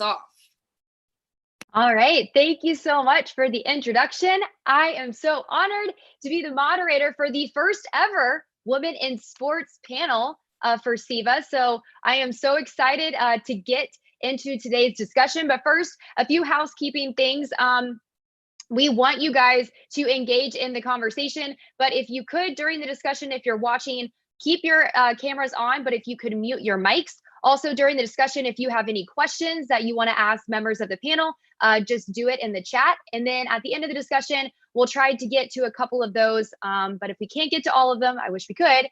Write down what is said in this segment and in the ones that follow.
off. All right. Thank you so much for the introduction. I am so honored to be the moderator for the first ever Women in Sports panel for SEBA. So I am so excited to get into today's discussion. But first, a few housekeeping things. We want you guys to engage in the conversation, but if you could, during the discussion, if you're watching, keep your cameras on, but if you could mute your mics. Also, during the discussion, if you have any questions that you want to ask members of the panel, just do it in the chat. And then at the end of the discussion, we'll try to get to a couple of those, but if we can't get to all of them, I wish we could,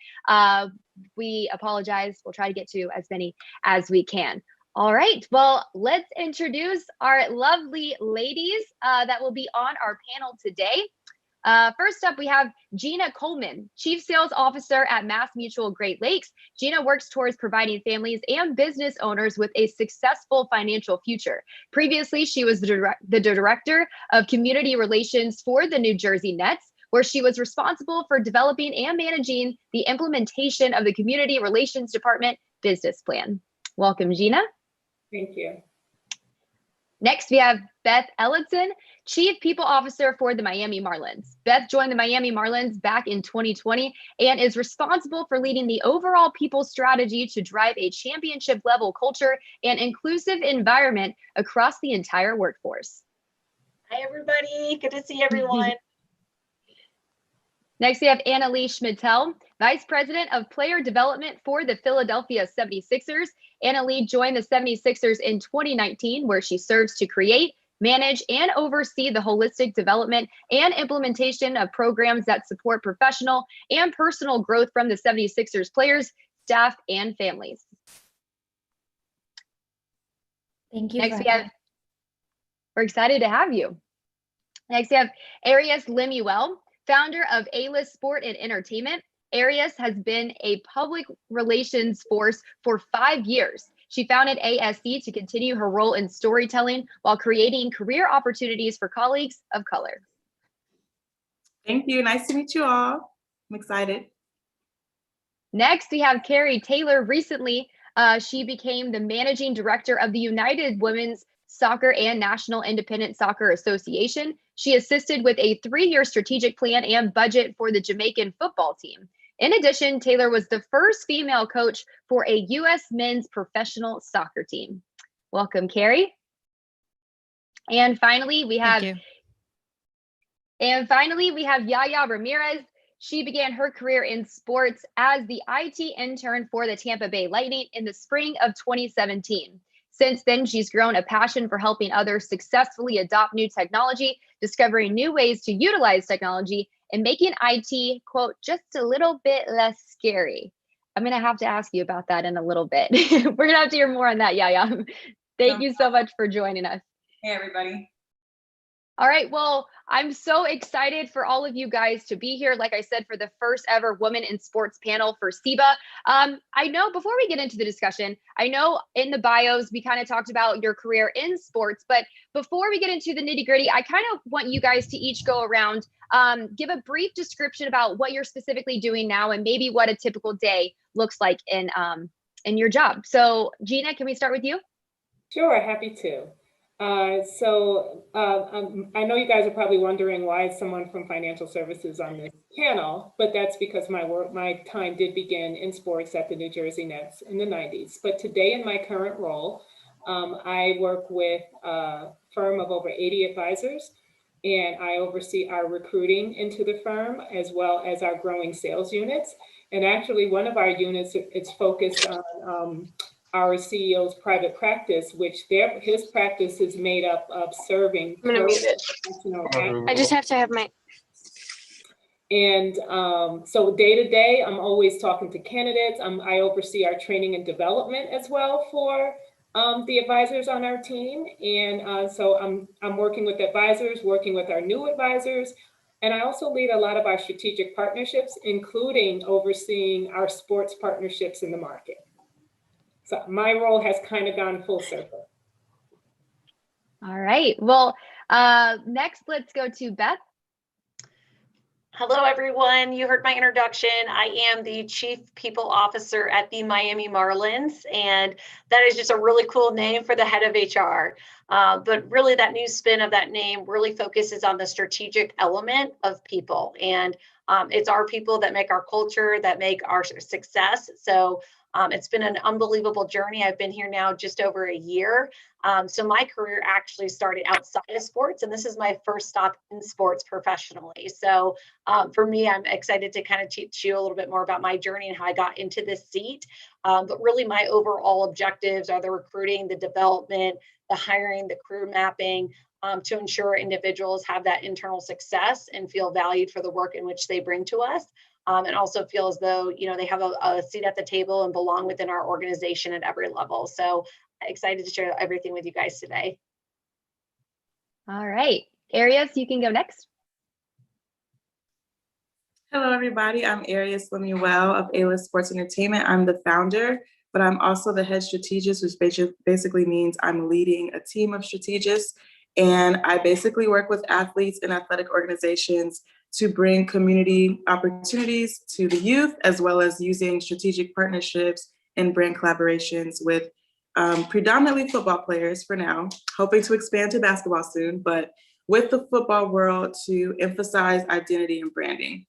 we apologize. We'll try to get to as many as we can. All right, well, let's introduce our lovely ladies that will be on our panel today. First up, we have Gina Coleman, Chief Sales Officer at MassMutual Great Lakes. Gina works towards providing families and business owners with a successful financial future. Previously, she was the Director of Community Relations for the New Jersey Nets, where she was responsible for developing and managing the implementation of the Community Relations Department business plan. Welcome, Gina. Thank you. Next, we have Beth Elletson, Chief People Officer for the Miami Marlins. Beth joined the Miami Marlins back in 2020 and is responsible for leading the overall people strategy to drive a championship level culture and inclusive environment across the entire workforce. Hi, everybody. Good to see everyone. Next, we have Annalise Schmittel, Vice President of Player Development for the Philadelphia 76ers. Annalise joined the 76ers in 2019, where she serves to create, manage, and oversee the holistic development and implementation of programs that support professional and personal growth from the 76ers players, staff, and families. Thank you. Next, we're excited to have you. Next, we have Arias Limuel, founder of A-List Sport and Entertainment. Arias has been a public relations force for 5 years. She founded ASC to continue her role in storytelling while creating career opportunities for colleagues of color. Thank you. Nice to meet you all. I'm excited. Next, we have Carrie Taylor. Recently, she became the managing director of the United Women's Soccer and National Independent Soccer Association. She assisted with a 3-year strategic plan and budget for the Jamaican football team. In addition, Taylor was the first female coach for a U.S. men's professional soccer team. Welcome, Carrie. And finally, we have Yaya Ramirez. She began her career in sports as the IT intern for the Tampa Bay Lightning in the spring of 2017. Since then, she's grown a passion for helping others successfully adopt new technology, discovering new ways to utilize technology, and making IT, quote, just a little bit less scary. I'm going to have to ask you about that in a little bit. We're going to have to hear more on that, Yaya. Thank you so much for joining us. Hey, everybody. All right, well, I'm so excited for all of you guys to be here. Like I said, for the first ever Women in Sports panel for SEBA. I know before we get into the discussion, I know in the bios, we kind of talked about your career in sports, but before we get into the nitty gritty, I kind of want you guys to each go around, give a brief description about what you're specifically doing now and maybe what a typical day looks like in your job. So Gina, can we start with you? Sure, happy to. I know you guys are probably wondering why is someone from financial services on this panel, but that's because my time did begin in sports at the New Jersey Nets in the 90s. But today in my current role, I work with a firm of over 80 advisors, and I oversee our recruiting into the firm as well as our growing sales units. And actually one of our units, it's focused on our CEO's private practice, which his practice is made up of serving. I'm gonna mute it. I just have to have my. And so day to day, I'm always talking to candidates. I oversee our training and development as well for the advisors on our team. And so I'm working with advisors, working with our new advisors. And I also lead a lot of our strategic partnerships, including overseeing our sports partnerships in the market. So my role has kind of gone full circle. All right. Well, next, let's go to Beth. Hello, everyone. You heard my introduction. I am the Chief People Officer at the Miami Marlins, and that is just a really cool name for the head of HR. But really, that new spin of that name really focuses on the strategic element of people. And it's our people that make our culture, that make our success. So it's been an unbelievable journey. I've been here now just over a year. So my career actually started outside of sports, and this is my first stop in sports professionally. So for me, I'm excited to kind of teach you a little bit more about my journey and how I got into this seat. But really, my overall objectives are the recruiting, the development, the hiring, the career mapping, to ensure individuals have that internal success and feel valued for the work in which they bring to us. And also feel as though, they have a seat at the table and belong within our organization at every level. So excited to share everything with you guys today. All right, Arias, you can go next. Hello, everybody. I'm Arias Limuel of Limuel Sports Entertainment. I'm the founder, but I'm also the head strategist, which basically means I'm leading a team of strategists. And I basically work with athletes and athletic organizations to bring community opportunities to the youth, as well as using strategic partnerships and brand collaborations with predominantly football players for now, hoping to expand to basketball soon, but with the football world to emphasize identity and branding.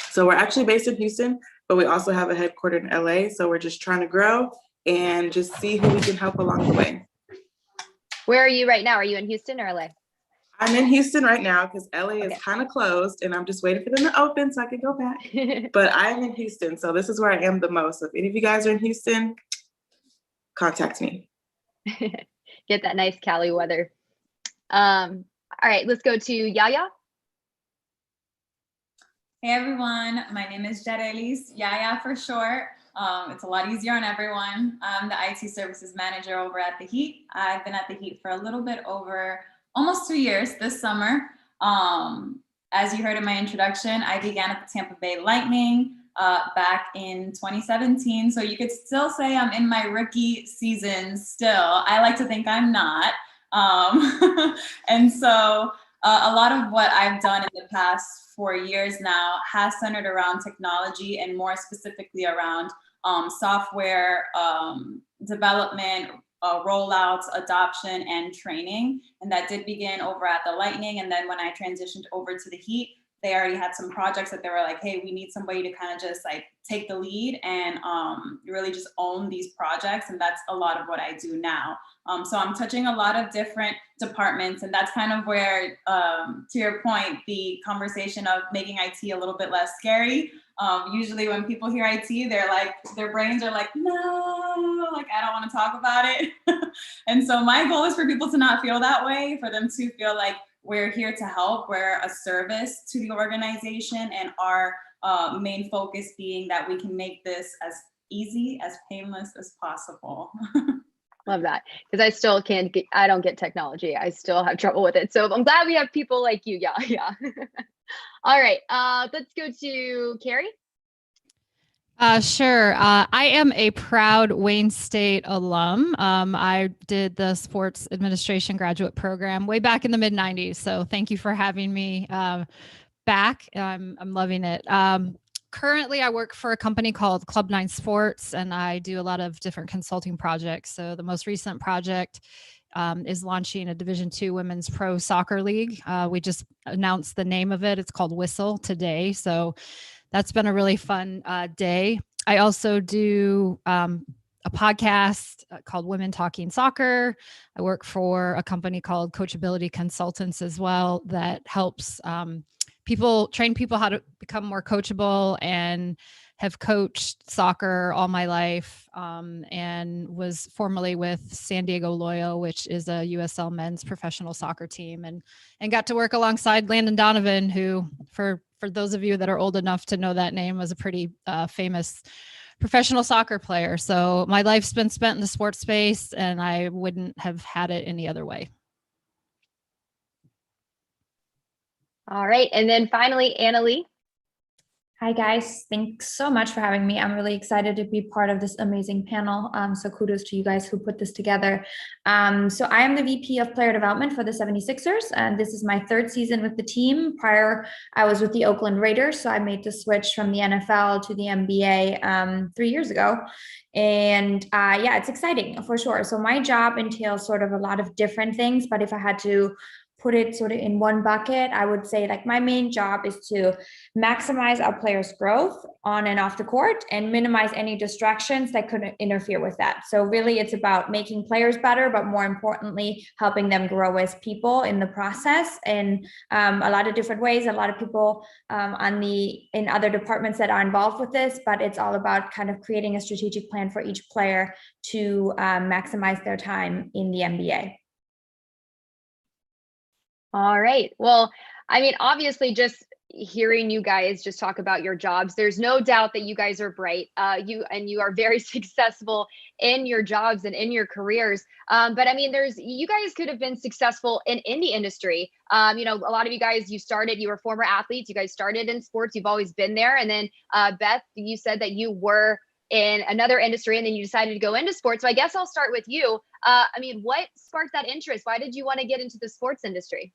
So we're actually based in Houston, but we also have a headquarter in LA. So we're just trying to grow and just see who we can help along the way. Where are you right now? Are you in Houston or LA? I'm in Houston right now because LA is kind of closed and I'm just waiting for them to open so I can go back. But I'm in Houston, so this is where I am the most. So if any of you guys are in Houston, contact me. Get that nice Cali weather. All right, let's go to Yaya. Hey everyone, my name is Yareliz, Yaya for short. It's a lot easier on everyone. I'm the IT services manager over at the Heat. I've been at the Heat for a little bit over almost 2 years this summer. As you heard in my introduction, I began at the Tampa Bay Lightning back in 2017. So you could still say I'm in my rookie season still. I like to think I'm not. And so a lot of what I've done in the past 4 years now has centered around technology and more specifically around software development, rollouts, adoption, and training. And that did begin over at the Lightning. And then when I transitioned over to the Heat, they already had some projects that they were like, hey, we need somebody to kind of just like take the lead and really just own these projects. And that's a lot of what I do now. So I'm touching a lot of different departments, and that's kind of where, to your point, the conversation of making IT a little bit less scary. Usually when people hear IT, they're like, their brains are like, no, like I don't want to talk about it. And so my goal is for people to not feel that way, for them to feel like we're here to help, we're a service to the organization, and our main focus being that we can make this as easy, as painless as possible. Love that, because I still I don't get technology. I still have trouble with it. So I'm glad we have people like you. Yeah. All right, let's go to Carrie. Sure. I am a proud Wayne State alum. I did the sports administration graduate program way back in the mid-90s. So thank you for having me back. I'm loving it. Currently, I work for a company called Club 9 Sports, and I do a lot of different consulting projects. So the most recent project is launching a Division II Women's Pro Soccer League. We just announced the name of it. It's called Whistle today. So that's been a really fun day. I also do a podcast called Women Talking Soccer. I work for a company called Coachability Consultants as well that helps train people how to become more coachable, and have coached soccer all my life, and was formerly with San Diego Loyal, which is a USL men's professional soccer team, and got to work alongside Landon Donovan, who for those of you that are old enough to know that name, was a pretty famous professional soccer player. So my life's been spent in the sports space, and I wouldn't have had it any other way. All right, and then finally, Annalee. Hi guys, thanks so much for having me. I'm really excited to be part of this amazing panel. So kudos to you guys who put this together. So I am the VP of Player Development for the 76ers, and this is my third season with the team. Prior, I was with the Oakland Raiders, so I made the switch from the NFL to the NBA 3 years ago. And yeah, it's exciting for sure. So my job entails sort of a lot of different things, but if I had to put it sort of in one bucket, I would say like my main job is to maximize our players' growth on and off the court and minimize any distractions that could interfere with that. So really it's about making players better, but more importantly, helping them grow as people in the process in a lot of different ways. A lot of people in other departments that are involved with this, but it's all about kind of creating a strategic plan for each player to maximize their time in the NBA. All right. Well, I mean, obviously, just hearing you guys just talk about your jobs, there's no doubt that you guys are bright. You are very successful in your jobs and in your careers. But I mean, you guys could have been successful in any industry. You know, a lot of you guys, you were former athletes. You guys started in sports. You've always been there. And then Beth, you said that you were in another industry and then you decided to go into sports. So I guess I'll start with you. I mean, what sparked that interest? Why did you want to get into the sports industry?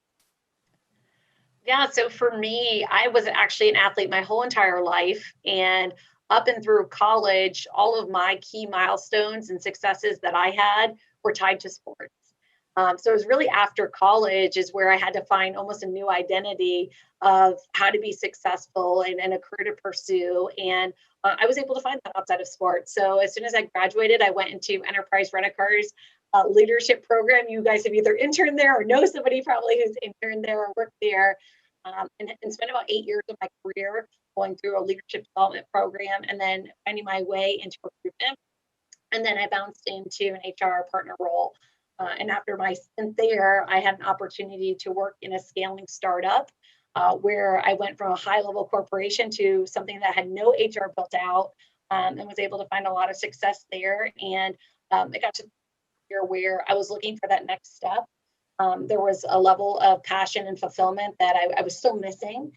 Yeah, so for me, I was actually an athlete my whole entire life. And up and through college, all of my key milestones and successes that I had were tied to sports. So it was really after college is where I had to find almost a new identity of how to be successful and a career to pursue. And I was able to find that outside of sports. So as soon as I graduated, I went into Enterprise Rent-A-Car's leadership program. You guys have either interned there or know somebody probably who's interned there or worked there. And spent about 8 years of my career going through a leadership development program and then finding my way into recruitment. And then I bounced into an HR partner role. And after my stint there, I had an opportunity to work in a scaling startup where I went from a high level corporation to something that had no HR built out and was able to find a lot of success there. And it got to the year where I was looking for that next step. There was a level of passion and fulfillment that I was still missing.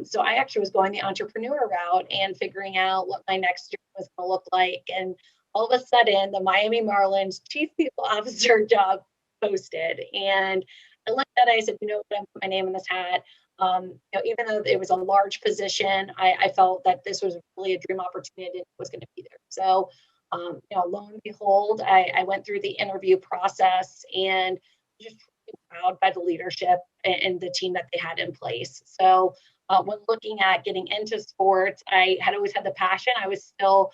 So I actually was going the entrepreneur route and figuring out what my next year was going to look like. And all of a sudden, the Miami Marlins Chief People Officer job posted. And I looked at it, I said, you know what, I'm put my name in this hat. Even though it was a large position, I felt that this was really a dream opportunity and was going to be there. So, lo and behold, I went through the interview process and just proud by the leadership and the team that they had in place. So when looking at getting into sports, I had always had the passion. I was still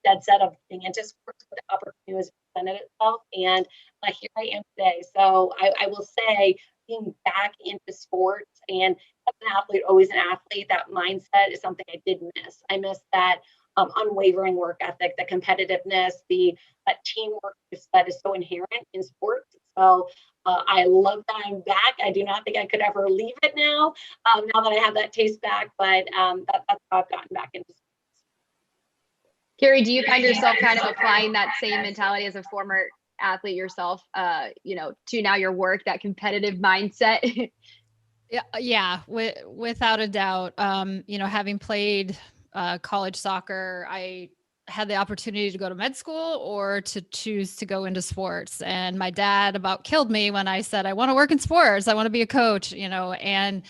dead set of getting into sports, but the opportunity was presented itself. And here I am today. So I will say being back into sports and as an athlete, always an athlete, that mindset is something I did miss. I missed that unwavering work ethic, the competitiveness, that teamwork that is so inherent in sports. So I love that I'm back. I do not think I could ever leave it now that I have that taste back, but that's how I've gotten back into sports. Carrie, do you find yourself kind of applying that same mentality as a former athlete yourself, to now your work, that competitive mindset? Yeah, without a doubt. Having played college soccer, I had the opportunity to go to med school or to choose to go into sports. And my dad about killed me when I said, I want to work in sports. I want to be a coach, and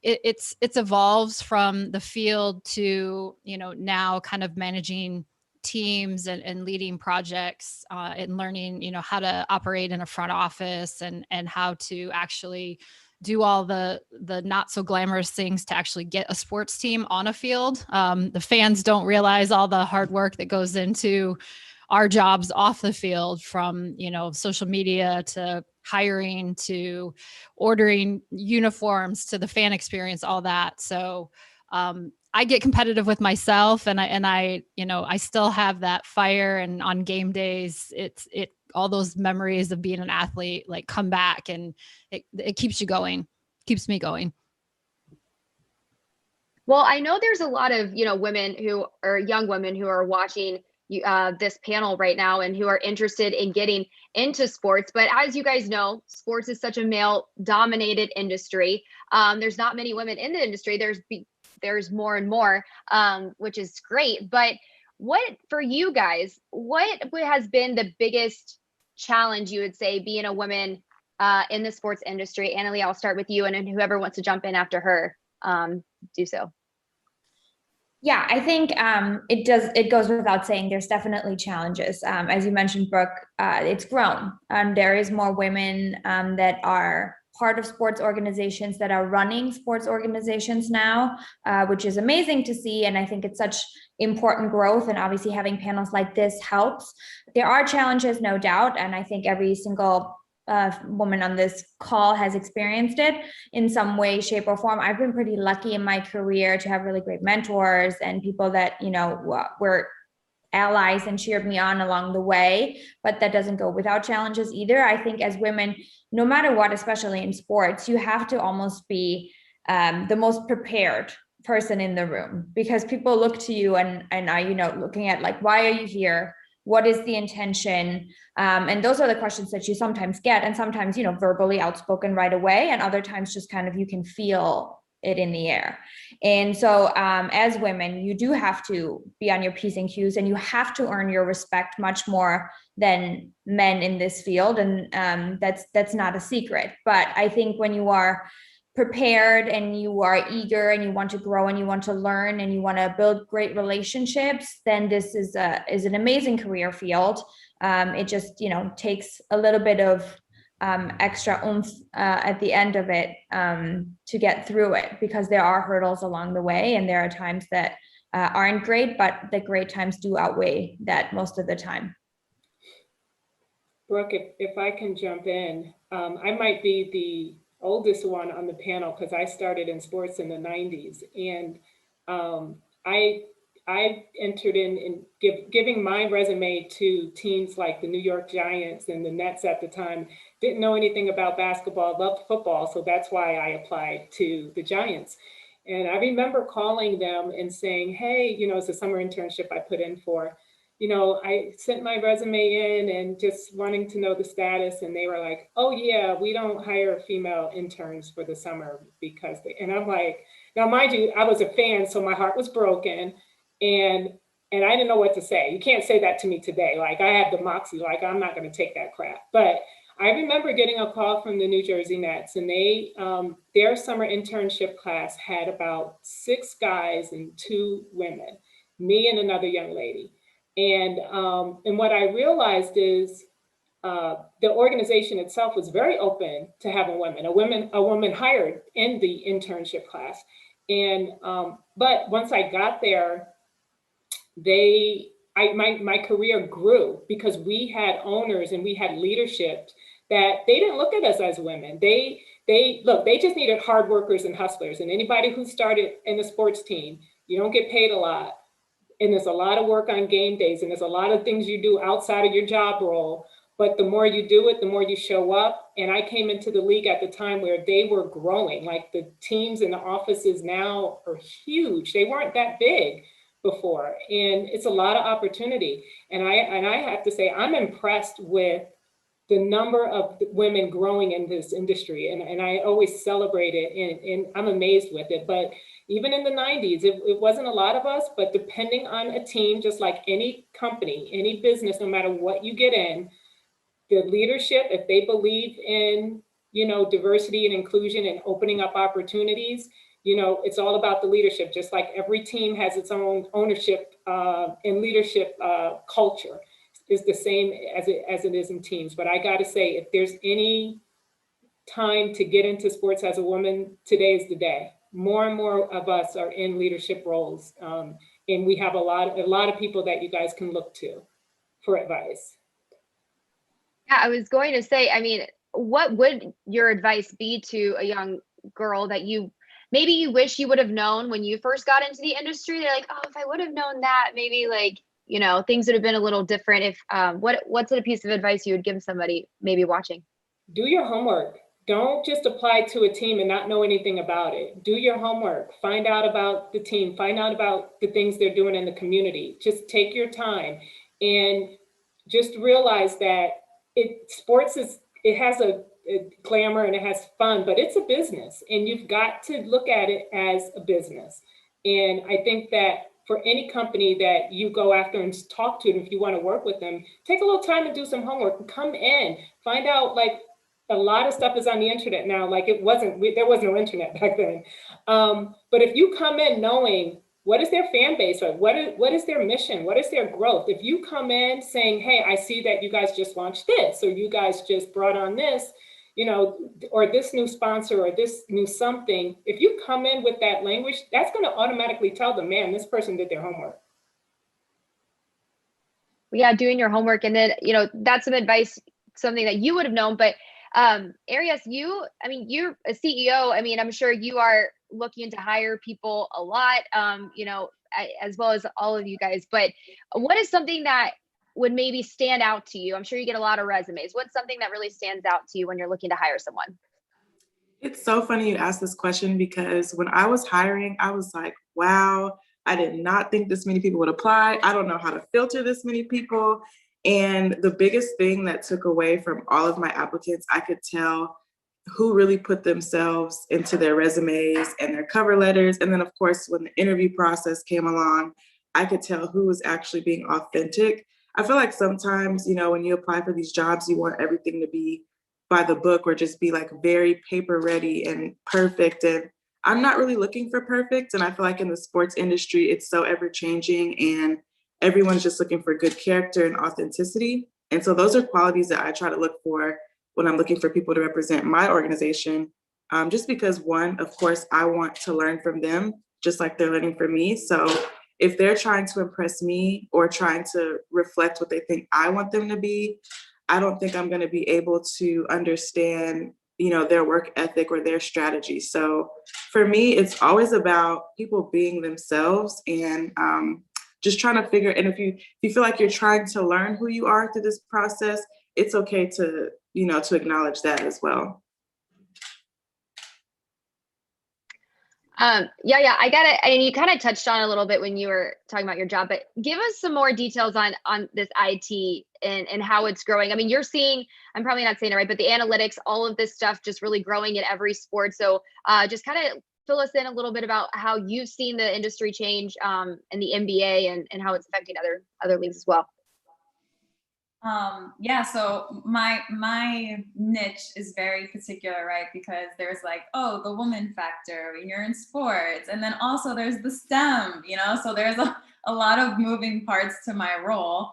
it's evolves from the field to, now kind of managing teams and leading projects and learning, how to operate in a front office and how to actually do all the not so glamorous things to actually get a sports team on a field. The fans don't realize all the hard work that goes into our jobs off the field, from, social media to hiring to ordering uniforms to the fan experience, all that. So I get competitive with myself and I still have that fire, and on game days, all those memories of being an athlete come back, and it keeps you going, keeps me going. Well, I know there's a lot of, women who are young women who are watching this panel right now and who are interested in getting into sports. But as you guys know, sports is such a male dominated industry. There's not many women in the industry. there's more and more, which is great. But what for you guys, what has been the biggest challenge you would say being a woman in the sports industry? Annalie, I'll start with you, and then whoever wants to jump in after her, do so. Yeah, I think it goes without saying there's definitely challenges. As you mentioned, Brooke, it's grown. There is more women that are part of sports organizations, that are running sports organizations now, which is amazing to see. And I think it's such important growth. And obviously having panels like this helps. There are challenges, no doubt. And I think every single woman on this call has experienced it in some way, shape, or form. I've been pretty lucky in my career to have really great mentors and people that, you know, were allies and cheered me on along the way, but that doesn't go without challenges either. I think as women, no matter what, especially in sports, you have to almost be the most prepared person in the room, because people look to you and are, you know, looking at like, why are you here? What is the intention? And those are the questions that you sometimes get, and sometimes, you know, verbally outspoken right away, and other times just kind of you can feel it in the air. And so as women, you do have to be on your P's and Q's, and you have to earn your respect much more than men in this field. And that's not a secret. But I think when you are prepared and you are eager and you want to grow and you want to learn and you want to build great relationships, then this is an amazing career field. It just, you know, takes a little bit of extra oomph at the end of it to get through it, because there are hurdles along the way, and there are times that aren't great, but the great times do outweigh that most of the time. Brooke, if I can jump in, I might be the oldest one on the panel because I started in sports in the 90s, and I entered in giving my resume to teams like the New York Giants and the Nets at the time. Didn't know anything about basketball, loved football, so that's why I applied to the Giants. And I remember calling them and saying, hey, you know, it's a summer internship I put in for. You know, I sent my resume in and just wanting to know the status, and they were like, oh yeah, we don't hire female interns for the summer because and I'm like, now mind you, I was a fan, so my heart was broken, and I didn't know what to say. You can't say that to me today. Like, I have the moxie, like I'm not going to take that crap. But I remember getting a call from the New Jersey Nets, and they their summer internship class had about 6 guys and 2 women, me and another young lady. And what I realized is the organization itself was very open to having women, a woman hired in the internship class. And but once I got there, my career grew because we had owners and we had leadership that they didn't look at us as women. They just needed hard workers and hustlers. And anybody who started in the sports team, you don't get paid a lot. And there's a lot of work on game days, and there's a lot of things you do outside of your job role. But the more you do it, the more you show up. And I came into the league at the time where they were growing. Like, the teams in the offices now are huge. They weren't that big before. And it's a lot of opportunity. And I have to say, I'm impressed with the number of women growing in this industry. And I always celebrate it, and I'm amazed with it. But even in the 90s, it wasn't a lot of us, but depending on a team, just like any company, any business, no matter what you get in, the leadership, if they believe in, you know, diversity and inclusion and opening up opportunities, you know, it's all about the leadership. Just like every team has its own ownership and leadership culture is the same as it is in teams. But I got to say, if there's any time to get into sports as a woman, today is the day. More and more of us are in leadership roles, and we have a lot of people that you guys can look to for advice. Yeah, I was going to say, I mean, what would your advice be to a young girl that maybe you wish you would have known when you first got into the industry? They're like, oh, if I would have known that, maybe, like, you know, things would have been a little different. If what's a piece of advice you would give somebody maybe watching? Do your homework. Don't just apply to a team and not know anything about it. Do your homework. Find out about the team. Find out about the things they're doing in the community. Just take your time and just realize that sports has a glamour and it has fun, but it's a business, and you've got to look at it as a business. And I think that for any company that you go after and talk to, and if you want to work with them, take a little time to do some homework, come in, find out, like, a lot of stuff is on the internet now. Like, there was no internet back then. But if you come in knowing what is their fan base, like what is their mission, what is their growth? If you come in saying, hey, I see that you guys just launched this, or you guys just brought on this, you know, or this new sponsor or this new something, if you come in with that language, that's going to automatically tell them, man, this person did their homework. Yeah, doing your homework. And then, you know, that's some advice, something that you would have known. But Arias, you're a CEO. I mean, I'm sure you are looking to hire people a lot, you know, as well as all of you guys. But what is something that would maybe stand out to you? I'm sure you get a lot of resumes. What's something that really stands out to you when you're looking to hire someone? It's so funny you asked this question, because when I was hiring, I was like, wow, I did not think this many people would apply. I don't know how to filter this many people. And the biggest thing that took away from all of my applicants, I could tell who really put themselves into their resumes and their cover letters. And then, of course, when the interview process came along, I could tell who was actually being authentic. I feel like sometimes, you know, when you apply for these jobs, you want everything to be by the book or just be like very paper ready and perfect. And I'm not really looking for perfect. And I feel like in the sports industry, it's so ever changing and everyone's just looking for good character and authenticity. And so those are qualities that I try to look for when I'm looking for people to represent my organization. Just because, one, of course, I want to learn from them just like they're learning from me. So if they're trying to impress me or trying to reflect what they think I want them to be, I don't think I'm going to be able to understand, you know, their work ethic or their strategy. So for me, it's always about people being themselves and just trying to figure. And if you feel like you're trying to learn who you are through this process, it's okay to, you know, to acknowledge that as well. Yeah, I got it. And you kind of touched on a little bit when you were talking about your job, but give us some more details on this IT and how it's growing. I mean, you're seeing, I'm probably not saying it right, but the analytics, all of this stuff just really growing in every sport. So just kind of fill us in a little bit about how you've seen the industry change in the NBA and how it's affecting other leagues as well. Yeah, so my niche is very particular, right? Because there's like, oh, the woman factor when you're in sports. And then also there's the STEM, you know, so there's a lot of moving parts to my role.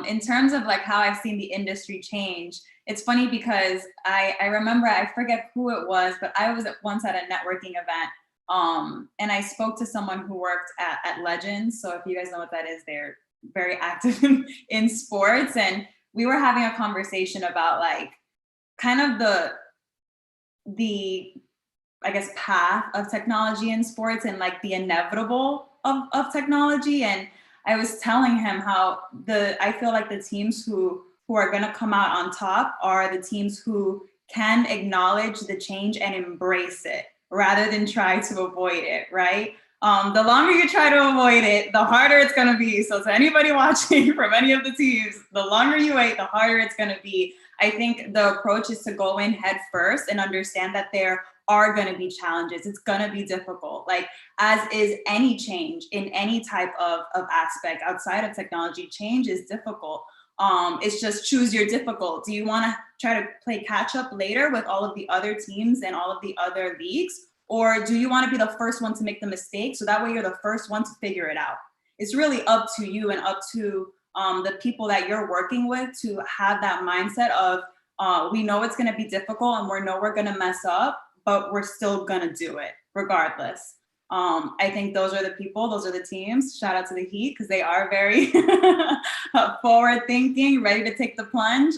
In terms of like how I've seen the industry change, it's funny because I remember, I forget who it was, but I was once at a networking event and I spoke to someone who worked at Legends. So if you guys know what that is, they're very active in sports. And we were having a conversation about like kind of the I guess path of technology in sports and like the inevitable of technology. And I was telling him how I feel like the teams who are going to come out on top are the teams who can acknowledge the change and embrace it rather than try to avoid it, right? The longer you try to avoid it, the harder it's going to be. So to anybody watching from any of the teams, the longer you wait, the harder it's going to be. I think the approach is to go in head first and understand that there are going to be challenges. It's going to be difficult, like as is any change in any type of aspect outside of technology. Change is difficult. It's just choose your difficult. Do you want to try to play catch up later with all of the other teams and all of the other leagues? Or do you want to be the first one to make the mistake? So that way you're the first one to figure it out. It's really up to you and up to the people that you're working with to have that mindset of we know it's going to be difficult and we know we're going to mess up, but we're still going to do it regardless. I think those are the people, those are the teams. Shout out to the Heat because they are very forward thinking, ready to take the plunge.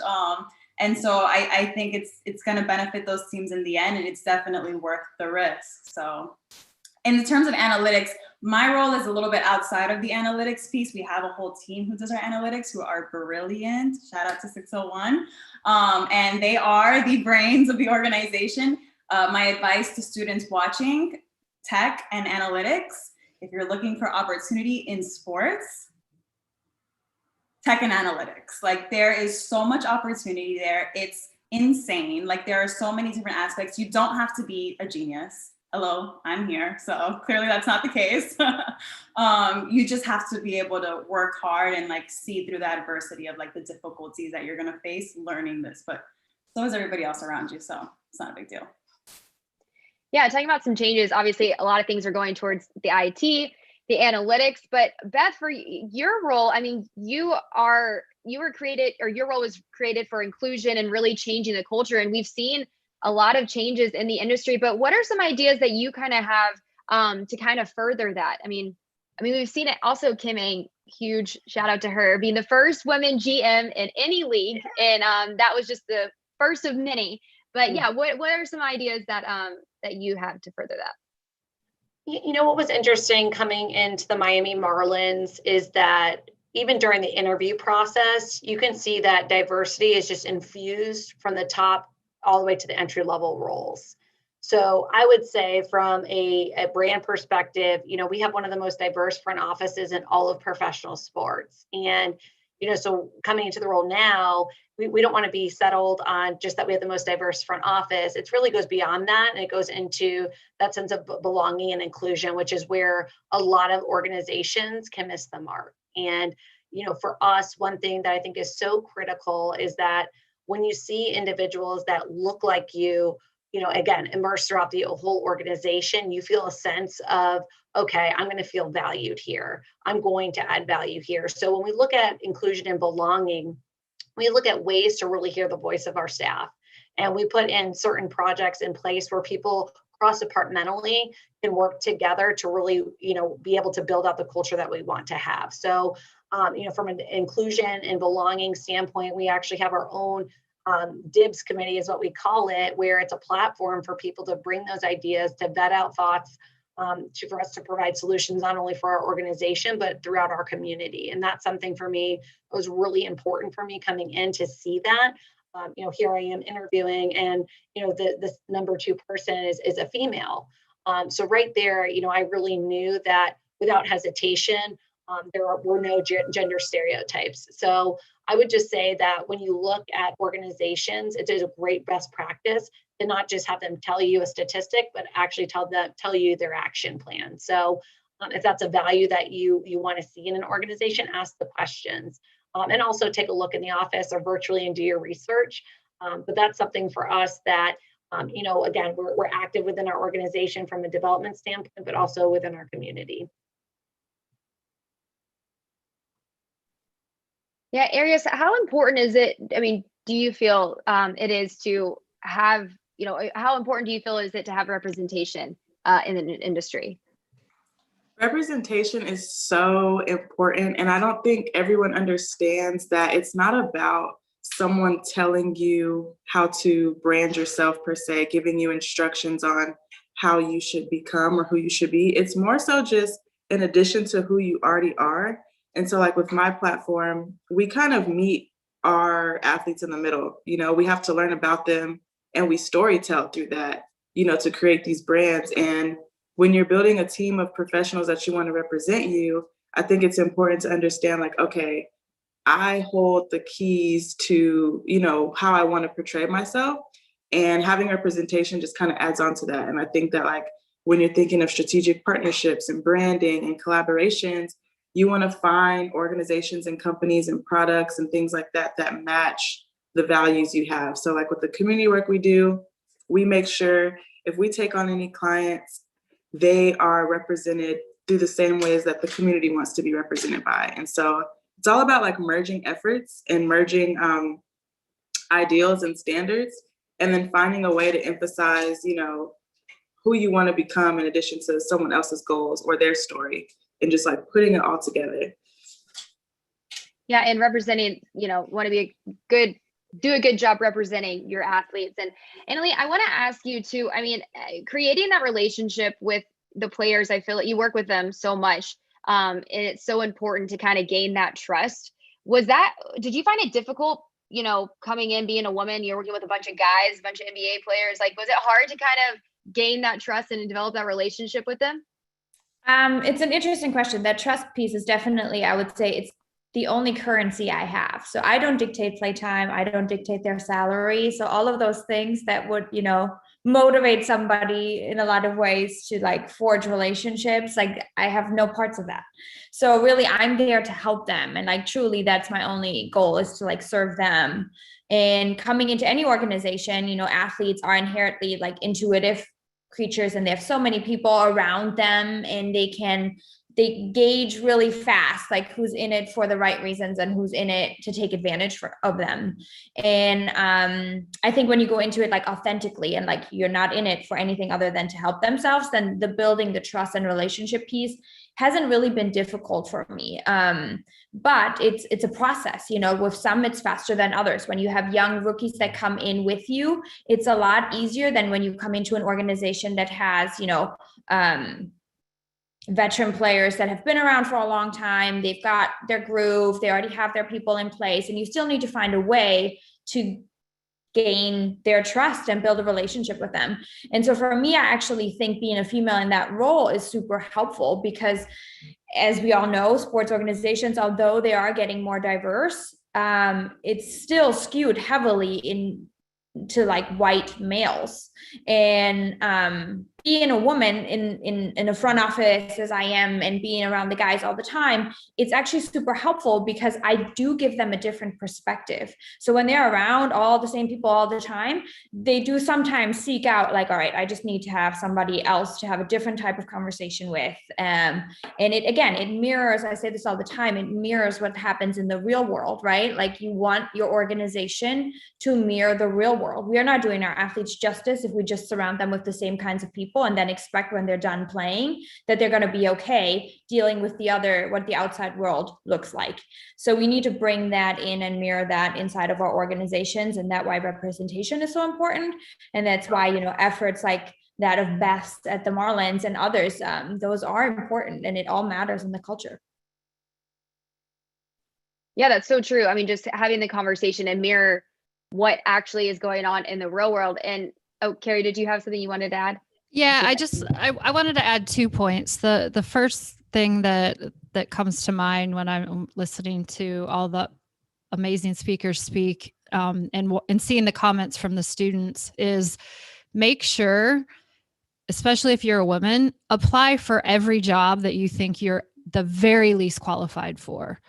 And so I think it's going to benefit those teams in the end, and it's definitely worth the risk. So in terms of analytics, my role is a little bit outside of the analytics piece. We have a whole team who does our analytics who are brilliant. Shout out to 601. And they are the brains of the organization. My advice to students watching tech and analytics, if you're looking for opportunity in sports, tech and analytics, like there is so much opportunity there. It's insane. Like there are so many different aspects. You don't have to be a genius. hello, I'm here. So clearly that's not the case. You just have to be able to work hard and like see through the adversity of like the difficulties that you're gonna face learning this, but so is everybody else around you. So it's not a big deal. Yeah, talking about some changes, obviously a lot of things are going towards the IT, the analytics, but Beth, for your role, I mean, you were created, or your role was created for inclusion and really changing the culture. And we've seen a lot of changes in the industry, but what are some ideas that you kind of have to kind of further that? I mean, we've seen it also, Kim Eng, huge shout out to her, being the first women GM in any league. And that was just the first of many. But yeah, what are some ideas that that you have to further that? You know, what was interesting coming into the Miami Marlins is that even during the interview process, you can see that diversity is just infused from the top all the way to the entry level roles. So I would say from a brand perspective, you know, we have one of the most diverse front offices in all of professional sports. And, you know, so coming into the role now, we don't want to be settled on just that we have the most diverse front office. It really goes beyond that. And it goes into that sense of belonging and inclusion, which is where a lot of organizations can miss the mark. And, you know, for us, one thing that I think is so critical is that when you see individuals that look like you know, again, immersed throughout the whole organization, you feel a sense of, okay, I'm going to feel valued here. I'm going to add value here. So when we look at inclusion and belonging, we look at ways to really hear the voice of our staff. And we put in certain projects in place where people cross-departmentally can work together to really, you know, be able to build out the culture that we want to have. So, you know, from an inclusion and belonging standpoint, we actually have our own DIBS committee is what we call it, where it's a platform for people to bring those ideas, to vet out thoughts, for us to provide solutions, not only for our organization, but throughout our community. And that's something for me, it was really important for me coming in to see that. You know, here I am interviewing and, you know, the number 2 person is a female. So right there, you know, I really knew that without hesitation, there were no gender stereotypes. So I would just say that when you look at organizations, it is a great best practice to not just have them tell you a statistic, but actually tell you their action plan. So if that's a value that you want to see in an organization, ask the questions. And also take a look in the office or virtually and do your research. But that's something for us that, you know, again, we're active within our organization from a development standpoint, but also within our community. Yeah, Arias, how important is it? I mean, do you feel it is to have, you know, how important do you feel is it to have representation in the industry? Representation is so important. And I don't think everyone understands that it's not about someone telling you how to brand yourself per se, giving you instructions on how you should become or who you should be. It's more so just in addition to who you already are. And so like with my platform, we kind of meet our athletes in the middle. You know, we have to learn about them and we storytell through that, you know, to create these brands. And when you're building a team of professionals that you want to represent you, I think it's important to understand like, okay, I hold the keys to, you know, how I want to portray myself, and having representation just kind of adds on to that. And I think that like when you're thinking of strategic partnerships and branding and collaborations, you want to find organizations and companies and products and things like that that match the values you have. So like with the community work we do, we make sure if we take on any clients, they are represented through the same ways that the community wants to be represented by. And so it's all about like merging efforts and merging ideals and standards, and then finding a way to emphasize, you know, who you want to become in addition to someone else's goals or their story, and just like putting it all together. Yeah, and representing, you know, want to be do a good job representing your athletes. And Annalie, I want to ask you too, I mean, creating that relationship with the players, I feel like you work with them so much. And it's so important to kind of gain that trust. Did you find it difficult, you know, coming in, being a woman, you're working with a bunch of guys, a bunch of NBA players, like, was it hard to kind of gain that trust and develop that relationship with them? It's an interesting question. That trust piece is definitely, I would say the only currency I have. So I don't dictate playtime. I don't dictate their salary. So all of those things that would, motivate somebody in a lot of ways to like forge relationships, like I have no parts of that. So really I'm there to help them. And like truly that's my only goal, is to like serve them. And coming into any organization, athletes are inherently like intuitive creatures, and they have so many people around them, and they gauge really fast like who's in it for the right reasons and who's in it to take advantage of them. And I think when you go into it like authentically and like you're not in it for anything other than to help themselves, then the building the trust and relationship piece hasn't really been difficult for me. But it's a process, with some it's faster than others. When you have young rookies that come in with you, it's a lot easier than when you come into an organization that has, veteran players that have been around for a long time. They've got their groove, they already have their people in place, and you still need to find a way to gain their trust and build a relationship with them. And so for me, I actually think being a female in that role is super helpful, because as we all know, sports organizations, although they are getting more diverse, it's still skewed heavily to like white males. And being a woman in a front office as I am, and being around the guys all the time, it's actually super helpful because I do give them a different perspective. So when they're around all the same people all the time, they do sometimes seek out like, all right, I just need to have somebody else to have a different type of conversation with. And it mirrors, I say this all the time, it mirrors what happens in the real world, right? Like you want your organization to mirror the real world. We are not doing our athletes justice if we just surround them with the same kinds of people and then expect when they're done playing that they're going to be okay dealing with what the outside world looks like. So we need to bring that in and mirror that inside of our organizations, and that's why representation is so important. And that's why, efforts like that of Beth at the Marlins and others, those are important, and it all matters in the culture. Yeah, that's so true. I mean, just having the conversation and mirror what actually is going on in the real world. And Carrie, did you have something you wanted to add? Yeah, I wanted to add 2 points. The first thing that comes to mind when I'm listening to all the amazing speakers speak, and seeing the comments from the students, is make sure, especially if you're a woman, apply for every job that you think you're the very least qualified for.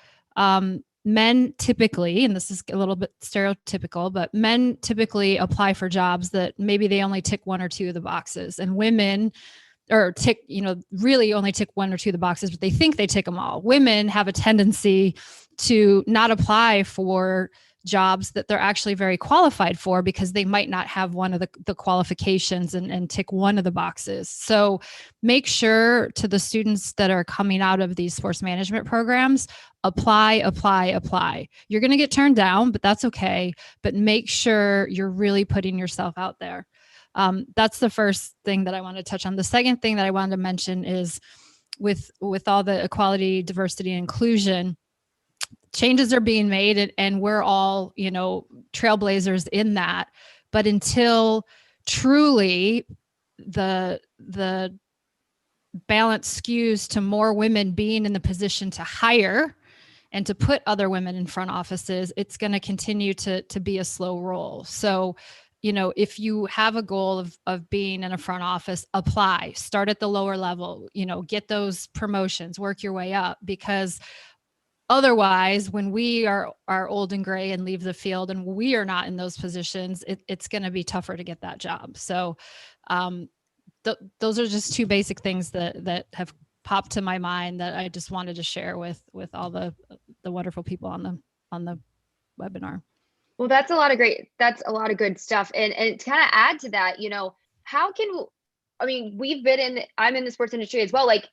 Men typically, and this is a little bit stereotypical, but men typically apply for jobs that maybe they only tick 1 or 2 of the boxes, and women really only tick 1 or 2 of the boxes, but they think they tick them all. Women have a tendency to not apply for jobs that they're actually very qualified for because they might not have one of the qualifications and tick 1 of the boxes. So make sure, to the students that are coming out of these sports management programs, apply. You're going to get turned down, but that's okay. But make sure you're really putting yourself out there. That's the first thing that I want to touch on. The second thing that I wanted to mention is with all the equality, diversity, and inclusion, changes are being made, and we're all, trailblazers in that. But until truly the balance skews to more women being in the position to hire and to put other women in front offices, it's going to continue to be a slow roll. So, if you have a goal of being in a front office, apply, start at the lower level, get those promotions, work your way up, because otherwise, when we are old and gray and leave the field and we are not in those positions, it's going to be tougher to get that job. So those are just 2 basic things that have popped to my mind that I just wanted to share with all the wonderful people on the webinar. Well, that's a lot of good stuff. And to kind of add to that, I'm in the sports industry as well. Like,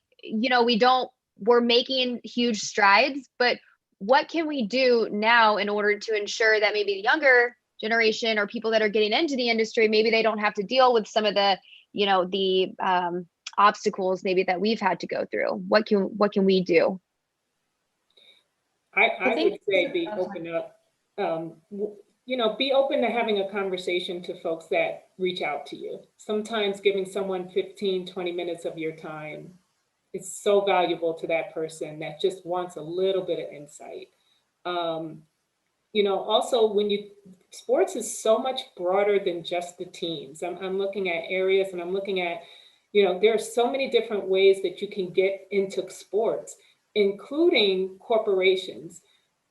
we're making huge strides, but what can we do now in order to ensure that maybe the younger generation or people that are getting into the industry, maybe they don't have to deal with some of the, obstacles maybe that we've had to go through? What can we do? I would say be open up, be open to having a conversation to folks that reach out to you. Sometimes giving someone 15, 20 minutes of your time is so valuable to that person that just wants a little bit of insight. Also sports is so much broader than just the teams. I'm looking at Arias, and I'm looking at, there are so many different ways that you can get into sports, including corporations.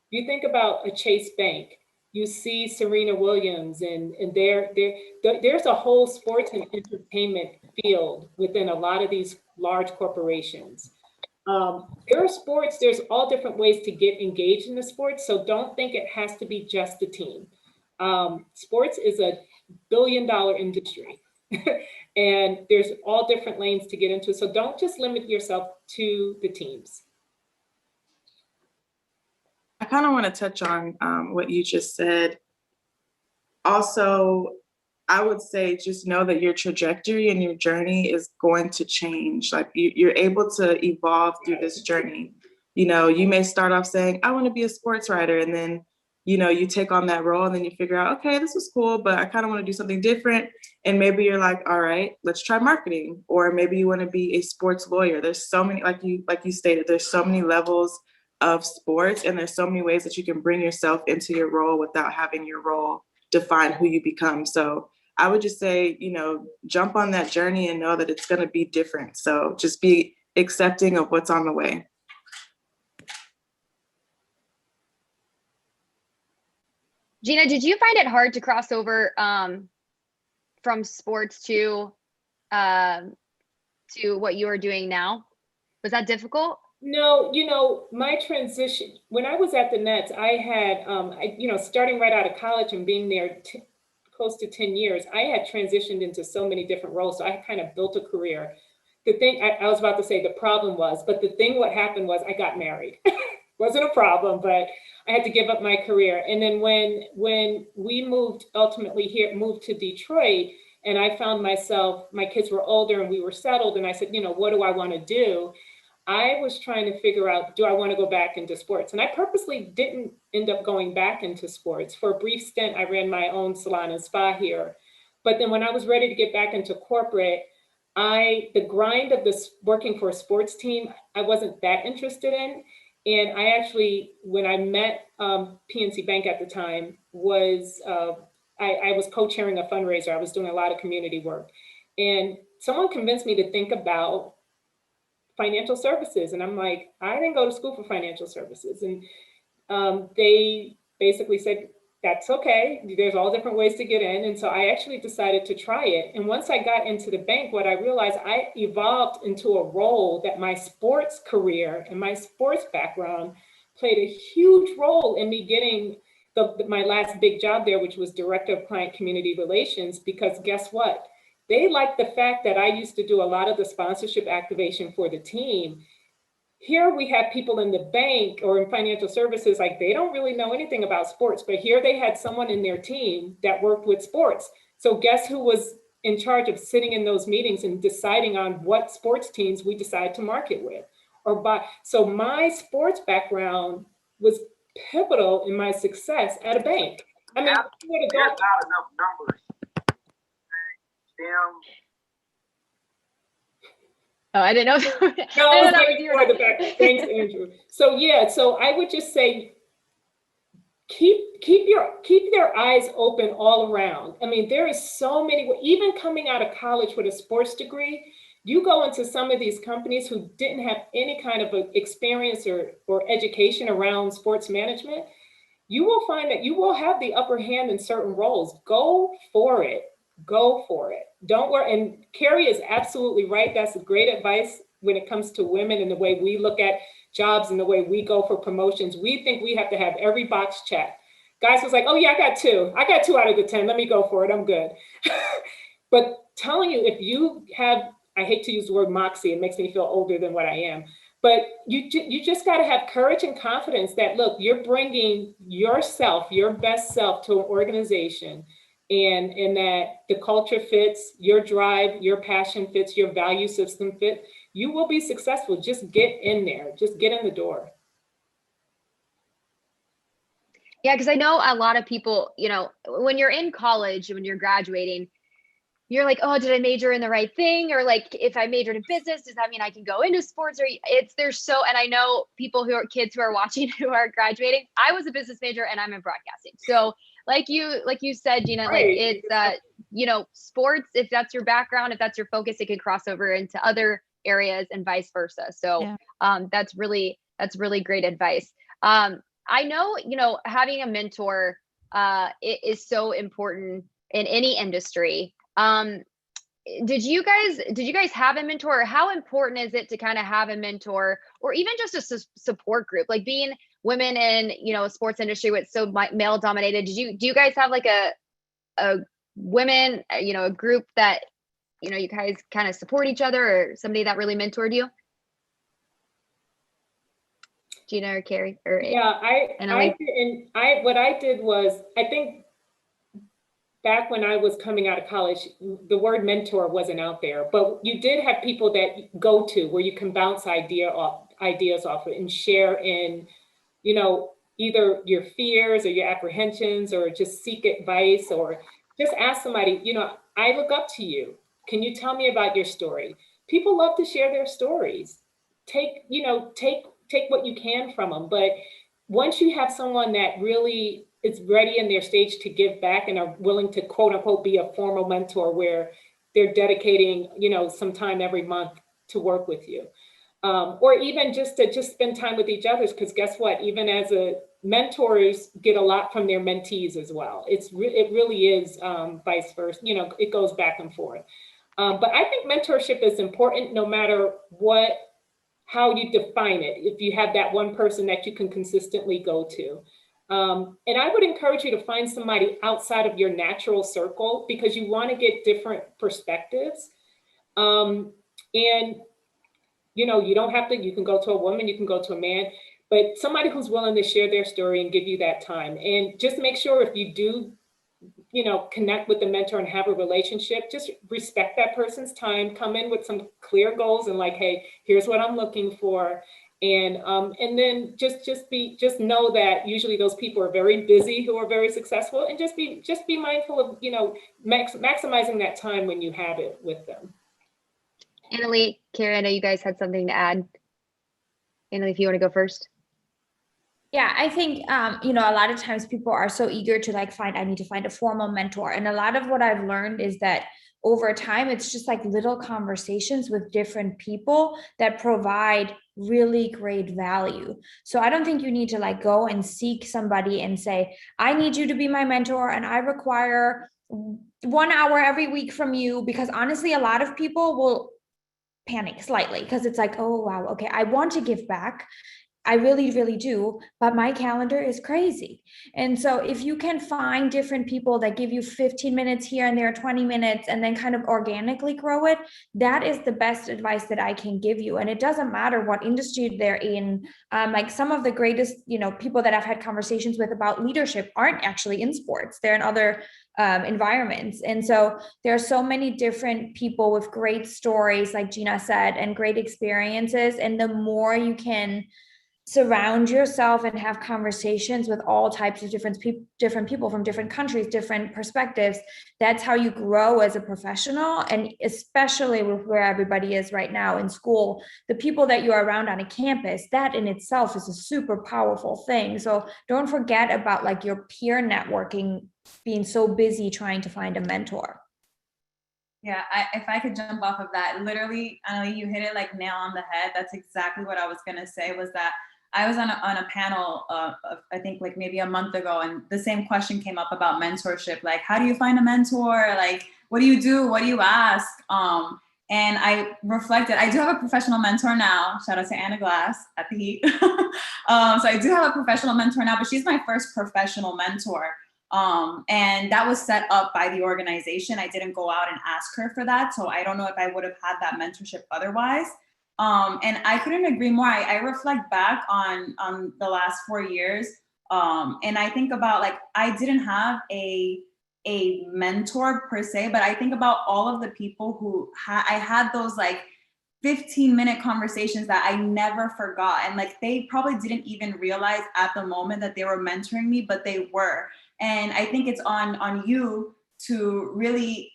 You think about a Chase Bank, you see Serena Williams, and there's a whole sports and entertainment field within a lot of these large corporations. There are sports, there's all different ways to get engaged in the sports, so don't think it has to be just the team. Sports is a billion-dollar industry, and there's all different lanes to get into, so don't just limit yourself to the teams. I kind of want to touch on what you just said. Also, I would say just know that your trajectory and your journey is going to change. Like you're able to evolve through this journey. You may start off saying, I want to be a sports writer. And then, you take on that role and then you figure out, okay, this was cool, but I kind of want to do something different. And maybe you're like, all right, let's try marketing. Or maybe you want to be a sports lawyer. There's so many, like you stated, there's so many levels of sports, and there's so many ways that you can bring yourself into your role without having your role define who you become. So I would just say, jump on that journey and know that it's going to be different. So just be accepting of what's on the way. Gina, did you find it hard to cross over from sports to what you are doing now? Was that difficult? No, my transition, when I was at the Nets, I had, starting right out of college and being there close to 10 years, I had transitioned into so many different roles. So I kind of built a career. The thing I was about to say, the problem was, but the thing, what happened was I got married. Wasn't a problem, but I had to give up my career. And then when we moved to Detroit, and I found myself, my kids were older and we were settled, and I said, what do I want to do? I was trying to figure out, do I want to go back into sports? And I purposely didn't end up going back into sports. For a brief stint, I ran my own salon and spa here. But then when I was ready to get back into corporate, the grind of this working for a sports team, I wasn't that interested in. And I actually, when I met PNC Bank at the time, I was co-chairing a fundraiser. I was doing a lot of community work. And someone convinced me to think about financial services. And I'm like, I didn't go to school for financial services. And they basically said, that's okay. There's all different ways to get in. And so I actually decided to try it. And once I got into the bank, what I realized, I evolved into a role that my sports career and my sports background played a huge role in me getting my last big job there, which was Director of Client Community Relations, because guess what? They liked the fact that I used to do a lot of the sponsorship activation for the team. Here we have people in the bank or in financial services, like they don't really know anything about sports, but here they had someone in their team that worked with sports. So guess who was in charge of sitting in those meetings and deciding on what sports teams we decide to market with or buy. So my sports background was pivotal in my success at a bank. I mean, there's not enough numbers. Oh, I didn't know. Thanks, Andrew. So yeah, so I would just say, keep their eyes open all around. I mean, there is so many, even coming out of college with a sports degree, you go into some of these companies who didn't have any kind of experience or education around sports management, you will find that you will have the upper hand in certain roles. Go for it. Go for it. Don't worry. And Carrie is absolutely right. That's great advice when it comes to women and the way we look at jobs and the way we go for promotions. We think we have to have every box checked. Guys was like, oh yeah, I got 2 out of the 10. Let me go for it. I'm good. But telling you, if you have, I hate to use the word moxie, it makes me feel older than what I am. But you just got to have courage and confidence that, look, you're bringing yourself, your best self to an organization, and that the culture fits, your drive, your passion fits, your value system fit. You will be successful. Just get in there. Just get in the door. Yeah, because I know a lot of people, when you're in college, when you're graduating, you're like, oh, did I major in the right thing? Or like, if I majored in business, does that mean I can go into sports? Or and I know kids who are watching who are graduating. I was a business major and I'm in broadcasting. So like you said, Gina, like it's, sports, if that's your background, if that's your focus, it can cross over into other areas and vice versa. So that's really great advice. I know, having a mentor is so important in any industry. Did you guys have a mentor, or how important is it to kind of have a mentor, or even just a support group, like being women in, a sports industry with so male dominated? Do you guys have like a women, a group that, you guys kind of support each other, or somebody that really mentored you? Gina or Carrie or what I did was, I think back when I was coming out of college, the word mentor wasn't out there, but you did have people that go to where you can bounce ideas off of and share in, either your fears or your apprehensions, or just seek advice, or just ask somebody, I look up to you. Can you tell me about your story? People love to share their stories. Take what you can from them. But once you have someone that really is ready in their stage to give back and are willing to quote unquote be a formal mentor, where they're dedicating, some time every month to work with you, or even just to spend time with each other. Because guess what? Even as mentors get a lot from their mentees as well. It really is vice versa. It goes back and forth. But I think mentorship is important no matter how you define it. If you have that one person that you can consistently go to. And I would encourage you to find somebody outside of your natural circle, because you want to get different perspectives. And, you don't have to, you can go to a woman, you can go to a man, but somebody who's willing to share their story and give you that time. And just make sure if you do, connect with the mentor and have a relationship, just respect that person's time, come in with some clear goals and like, hey, here's what I'm looking for. And then just know that usually those people are very busy who are very successful, and just be mindful of, maximizing that time when you have it with them. Annalie, Carrie, I know you guys had something to add. Annalie, if you want to go first. Yeah, I think, a lot of times people are so eager to I need to find a formal mentor. And a lot of what I've learned is that over time, it's just like little conversations with different people that provide really great value. So I don't think you need to go and seek somebody and say, I need you to be my mentor and I require 1 hour every week from you. Because honestly, a lot of people will panic slightly because it's like, oh, wow, okay, I want to give back. I really, really do, but my calendar is crazy. And so if you can find different people that give you 15 minutes here and there, 20 minutes, and then kind of organically grow it, that is the best advice that I can give you. And it doesn't matter what industry they're in. Some of the greatest, people that I've had conversations with about leadership aren't actually in sports. They're in other environments. And so there are so many different people with great stories, like Gina said, and great experiences. And the more you can surround yourself and have conversations with all types of different people from different countries, different perspectives, that's how you grow as a professional. And especially with where everybody is right now in school, the people that you're around on a campus, that in itself is a super powerful thing. So don't forget about your peer networking, being so busy trying to find a mentor. Yeah, if I could jump off of that, literally, Annalie, you hit it nail on the head. That's exactly what I was going to say, was that I was on a panel, I think maybe a month ago, and the same question came up about mentorship. How do you find a mentor? What do you do? What do you ask? And I reflected, I do have a professional mentor now. Shout out to Anna Glass at the Heat. So I do have a professional mentor now, but she's my first professional mentor. And that was set up by the organization. I didn't go out and ask her for that. So I don't know if I would have had that mentorship otherwise. And I couldn't agree more. I reflect back on the last 4 years. And I think about I didn't have a mentor per se, but I think about all of the people who I had those 15-minute conversations that I never forgot. And they probably didn't even realize at the moment that they were mentoring me, but they were. And I think it's on you to really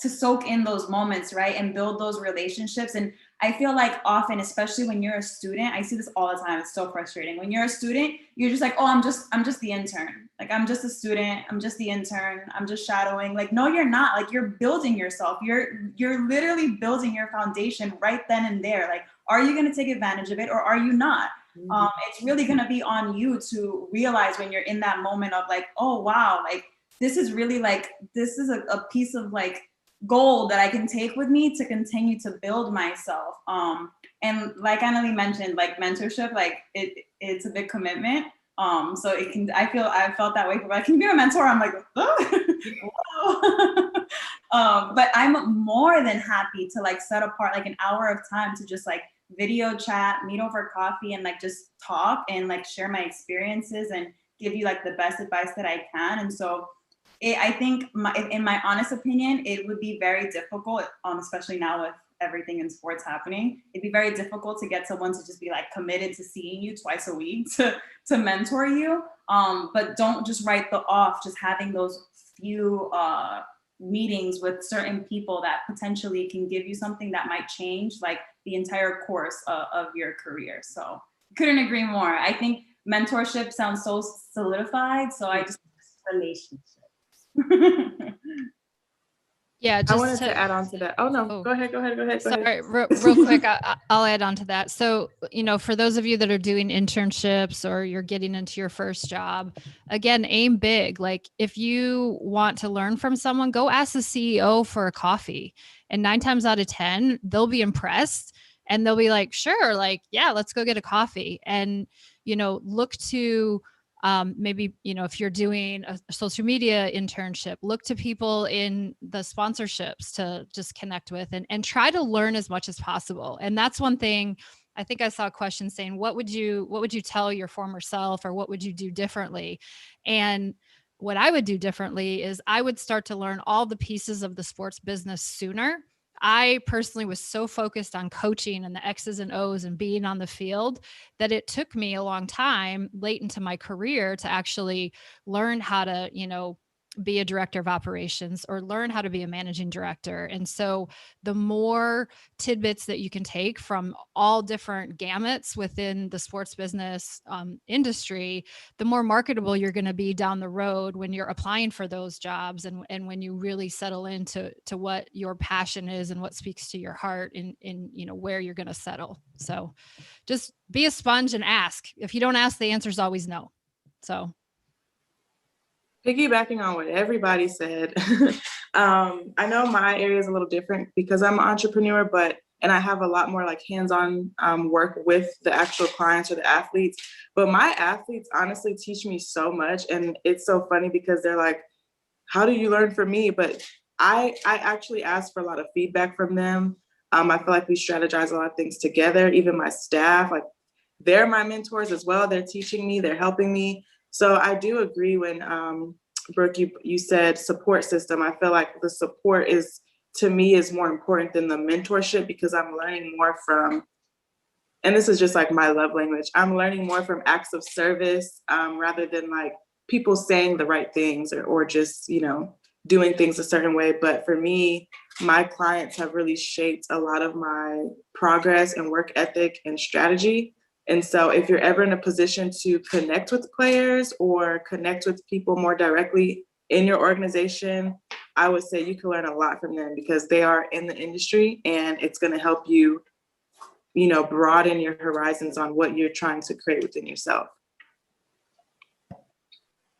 soak in those moments, right? And build those relationships. And I feel like often, especially when you're a student, I see this all the time. It's so frustrating. When you're a student, you're just like, oh, I'm just the intern. Like, I'm just a student. I'm just the intern. I'm just shadowing. Like, no, you're not. Like, you're building yourself. You're literally building your foundation right then and there. Like, are you going to take advantage of it or are you not? It's really going to be on you to realize when you're in that moment of like, oh, wow, like, this is really like, this is a piece of like gold that I can take with me to continue to build myself. And like Annalie mentioned, like mentorship, like it's a big commitment. So it can, I felt that way, but I can be a mentor. I'm like, oh. But I'm more than happy to like set apart like an hour of time to just like video chat, meet over coffee and like just talk and like share my experiences and give you like the best advice that I can. And so I think in my honest opinion, it would be very difficult, especially now with everything in sports happening, it'd be very difficult to get someone to just be like committed to seeing you twice a week to mentor you. But don't just write the off, just having those few meetings with certain people that potentially can give you something that might change like the entire course of your career. So couldn't agree more. I think mentorship sounds so solidified. So I just relationships. Yeah, I wanted to add on to that. Oh no, go ahead. Sorry, real quick, I'll add on to that. So, for those of you that are doing internships or you're getting into your first job, again, aim big. Like if you want to learn from someone, go ask the CEO for a coffee. And 9 times out of 10, they'll be impressed and they'll be like, sure, like, yeah, let's go get a coffee. And, look to maybe, if you're doing a social media internship, look to people in the sponsorships to just connect with and try to learn as much as possible. And that's one thing. I think I saw a question saying, what would you tell your former self or what would you do differently? And what I would do differently is I would start to learn all the pieces of the sports business sooner. I personally was so focused on coaching and the X's and O's and being on the field that it took me a long time late into my career to actually learn how to, be a director of operations or learn how to be a managing director. And so the more tidbits that you can take from all different gamuts within the sports business industry, the more marketable you're going to be down the road when you're applying for those jobs and when you really settle into what your passion is and what speaks to your heart in where you're going to settle. So just be a sponge and ask. If you don't ask, the answer is always no. So piggybacking on what everybody said, I know my area is a little different because I'm an entrepreneur, and I have a lot more like hands-on work with the actual clients or the athletes. But my athletes honestly teach me so much. And it's so funny because they're like, how do you learn from me? But I actually ask for a lot of feedback from them. I feel like we strategize a lot of things together. Even my staff, like they're my mentors as well. They're teaching me, they're helping me. So I do agree when Brooke, you said support system. I feel like the support to me is more important than the mentorship because I'm learning more from, and this is just like my love language, I'm learning more from acts of service rather than like people saying the right things or just, doing things a certain way. But for me, my clients have really shaped a lot of my progress and work ethic and strategy. And so if you're ever in a position to connect with players or connect with people more directly in your organization, I would say you can learn a lot from them because they are in the industry and it's going to help you, broaden your horizons on what you're trying to create within yourself.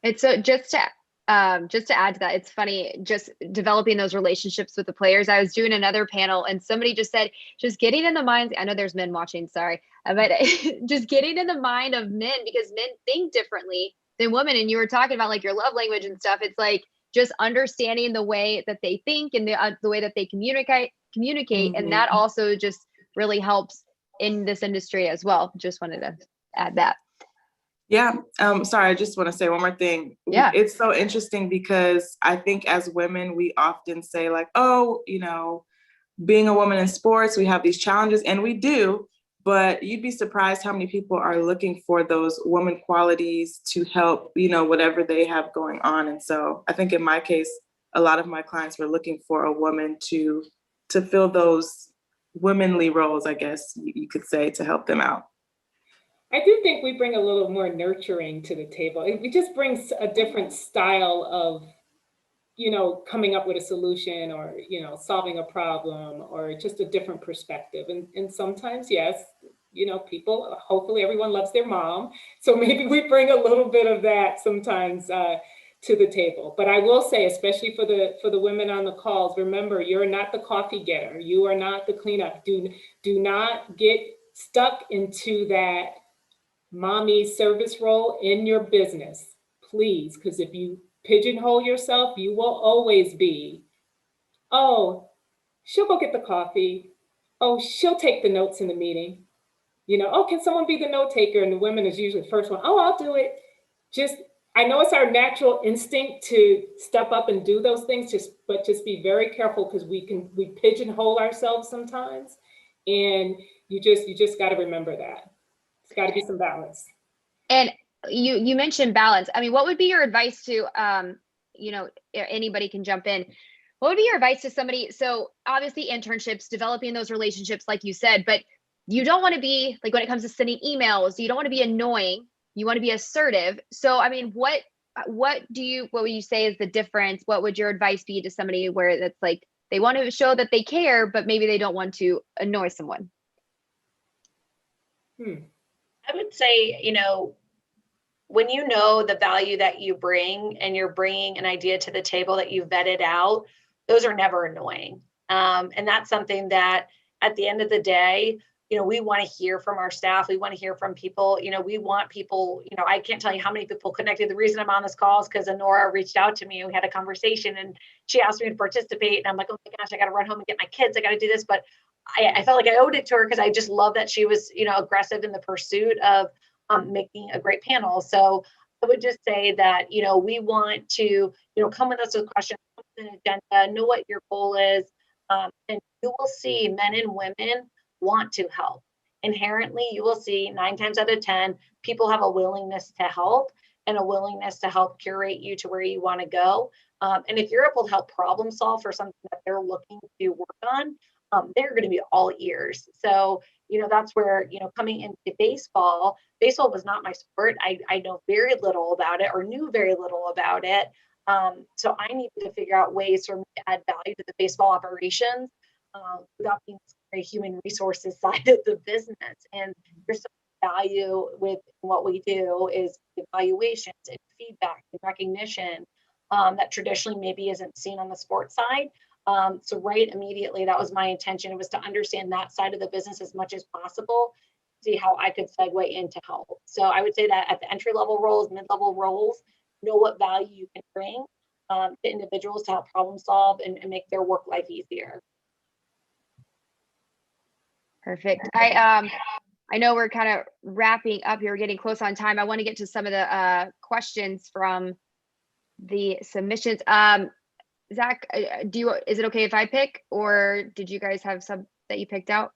It's so just to add to that, it's funny, just developing those relationships with the players. I was doing another panel and somebody just said, just getting in the minds, I know there's men watching, sorry, but just getting in the mind of men because men think differently than women. And you were talking about like your love language and stuff. It's like just understanding the way that they think and the way that they communicate. Mm-hmm. And that also just really helps in this industry as well. Just wanted to add that. Yeah. Sorry, I just want to say one more thing. Yeah. It's so interesting because I think as women, we often say like, oh, being a woman in sports, we have these challenges, and we do, but you'd be surprised how many people are looking for those woman qualities to help, whatever they have going on. And so I think in my case, a lot of my clients were looking for a woman to fill those womanly roles, I guess you could say, to help them out. I do think we bring a little more nurturing to the table. It just brings a different style of, coming up with a solution, or, solving a problem, or just a different perspective. And sometimes, yes, people, hopefully everyone loves their mom. So maybe we bring a little bit of that sometimes to the table. But I will say, especially for the women on the calls, remember, you're not the coffee getter. You are not the cleanup. Do not get stuck into that mommy service role in your business, please. Because if you pigeonhole yourself, you will always be, oh, she'll go get the coffee. Oh, she'll take the notes in the meeting. Oh, can someone be the note taker? And the women is usually the first one. Oh, I'll do it. I know it's our natural instinct to step up and do those things, but just be very careful, because we pigeonhole ourselves sometimes. And you just got to remember that. It's got to be some balance. And you mentioned balance. I mean, what would be your advice to, anybody can jump in. What would be your advice to somebody? So obviously internships, developing those relationships, like you said, but you don't want to be like, when it comes to sending emails, you don't want to be annoying. You want to be assertive. So, I mean, what would you say is the difference? What would your advice be to somebody where that's like, they want to show that they care, but maybe they don't want to annoy someone? I would say, when you know the value that you bring and you're bringing an idea to the table that you vetted out, those are never annoying. And that's something that at the end of the day, we want to hear from our staff. We want to hear from people. We want people, I can't tell you how many people connected. The reason I'm on this call is because Honora reached out to me and we had a conversation and she asked me to participate. And I'm like, oh my gosh, I got to run home and get my kids. I got to do this. But I felt like I owed it to her, because I just love that she was, aggressive in the pursuit of making a great panel. So I would just say that, we want to, come with us with questions, come with an agenda, know what your goal is. And you will see men and women want to help. Inherently, you will see 9 times out of 10, people have a willingness to help and a willingness to help curate you to where you want to go. And if you're able to help problem solve for something that they're looking to work on, they're going to be all ears. So, that's where, coming into baseball was not my sport. I know very little about it, or knew very little about it. So I needed to figure out ways for me to add value to the baseball operations without being very human resources side of the business. And there's some value with what we do is evaluations and feedback and recognition that traditionally maybe isn't seen on the sports side. So right immediately, that was my intention. It was to understand that side of the business as much as possible, see how I could segue into help. So I would say that at the entry-level roles, mid-level roles, know what value you can bring to individuals to help problem solve and make their work life easier. Perfect. I know we're kind of wrapping up here. We're getting close on time. I want to get to some of the questions from the submissions. Zach, is it okay if I pick, or did you guys have some that you picked out?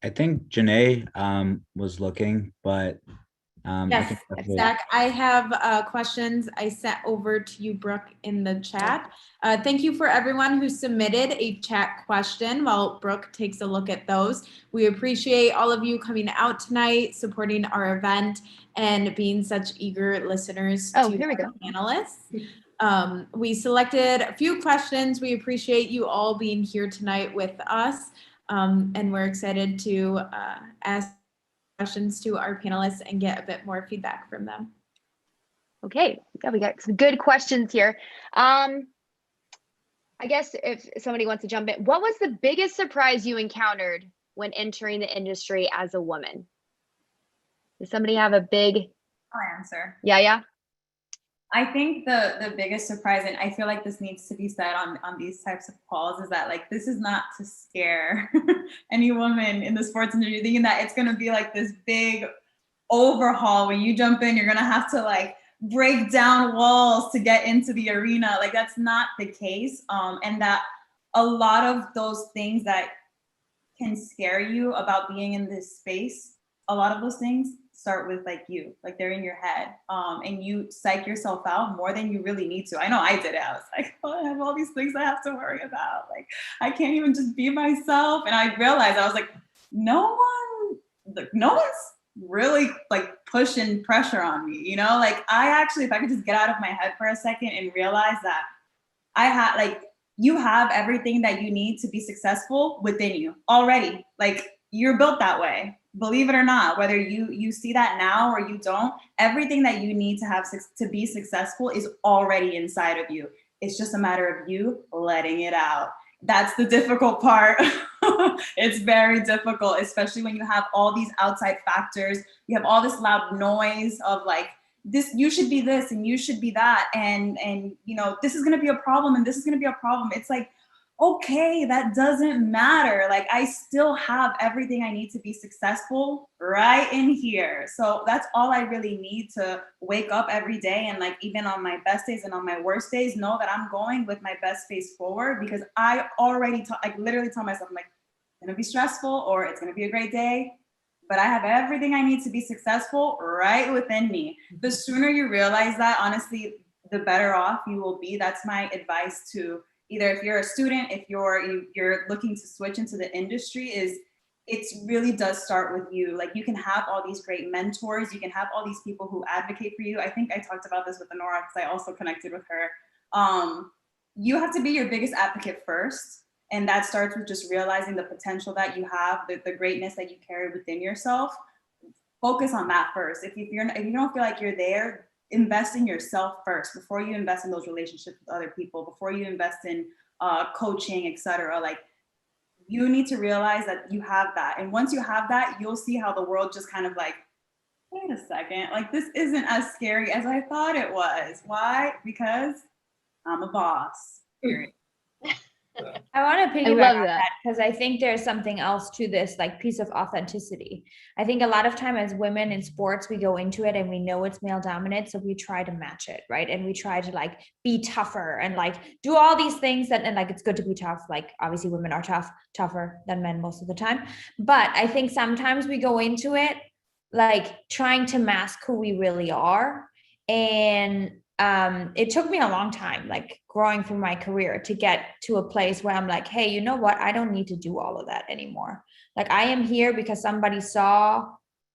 I think Janae was looking, but yes, Zach, I have questions I sent over to you, Brooke, in the chat. Thank you for everyone who submitted a chat question while Brooke takes a look at those. We appreciate all of you coming out tonight, supporting our event, and being such eager listeners to here we go. Panelists. We selected a few questions. We appreciate you all being here tonight with us, and we're excited to ask questions to our panelists and get a bit more feedback from them. Okay, yeah, we got some good questions here. I guess if somebody wants to jump in, what was the biggest surprise you encountered when entering the industry as a woman? Does somebody have a big? I'll answer. Yeah. I think the biggest surprise, and I feel like this needs to be said on these types of calls, is that like this is not to scare any woman in the sports industry thinking that it's gonna be like this big overhaul when you jump in, you're gonna have to like break down walls to get into the arena. Like that's not the case. And that a lot of those things that can scare you about being in this space, a lot of those things start with like you, like they're in your head, and you psych yourself out more than you really need to. I know I did it. I was like, oh, I have all these things I have to worry about. Like I can't even just be myself. And I realized I was like, no one's really like pushing pressure on me, you know? Like I actually, if I could just get out of my head for a second and realize that I had like, you have everything that you need to be successful within you already. Like you're built that way, believe it or not, whether you see that now or you don't, everything that you need to have to be successful is already inside of you. It's just a matter of you letting it out. That's the difficult part. It's very difficult, especially when you have all these outside factors. You have all this loud noise of like, this, you should be this and you should be that. And you know, this is going to be a problem and this is going to be a problem. It's like, okay, that doesn't matter. Like I still have everything I need to be successful right in here. So that's all I really need to wake up every day. And like, even on my best days and on my worst days, know that I'm going with my best face forward, because I already, like literally tell myself, I'm like, it's going to be stressful or it's going to be a great day, but I have everything I need to be successful right within me. The sooner you realize that, honestly, the better off you will be. That's my advice to either if you're a student, if you're looking to switch into the industry, is it really does start with you. Like you can have all these great mentors, you can have all these people who advocate for you. I think I talked about this with Honora because I also connected with her. You have to be your biggest advocate first. And that starts with just realizing the potential that you have, the greatness that you carry within yourself. Focus on that first. If you don't feel like you're there, invest in yourself first before you invest in those relationships with other people, before you invest in coaching, etc. Like you need to realize that you have that. And once you have that, you'll see how the world just kind of like, wait a second, like this isn't as scary as I thought it was. Why? Because I'm a boss. Period. I want to I piggyback love on that. that because I think there's something else to this, like piece of authenticity. I think a lot of time as women in sports, we go into it and we know it's male dominant, so we try to match it, right? And we try to like be tougher and like do all these things and like it's good to be tough. Like obviously women are tougher than men most of the time. But I think sometimes we go into it like trying to mask who we really are. And it took me a long time, like growing through my career, to get to a place where I'm like, hey, you know what? I don't need to do all of that anymore. Like I am here because somebody saw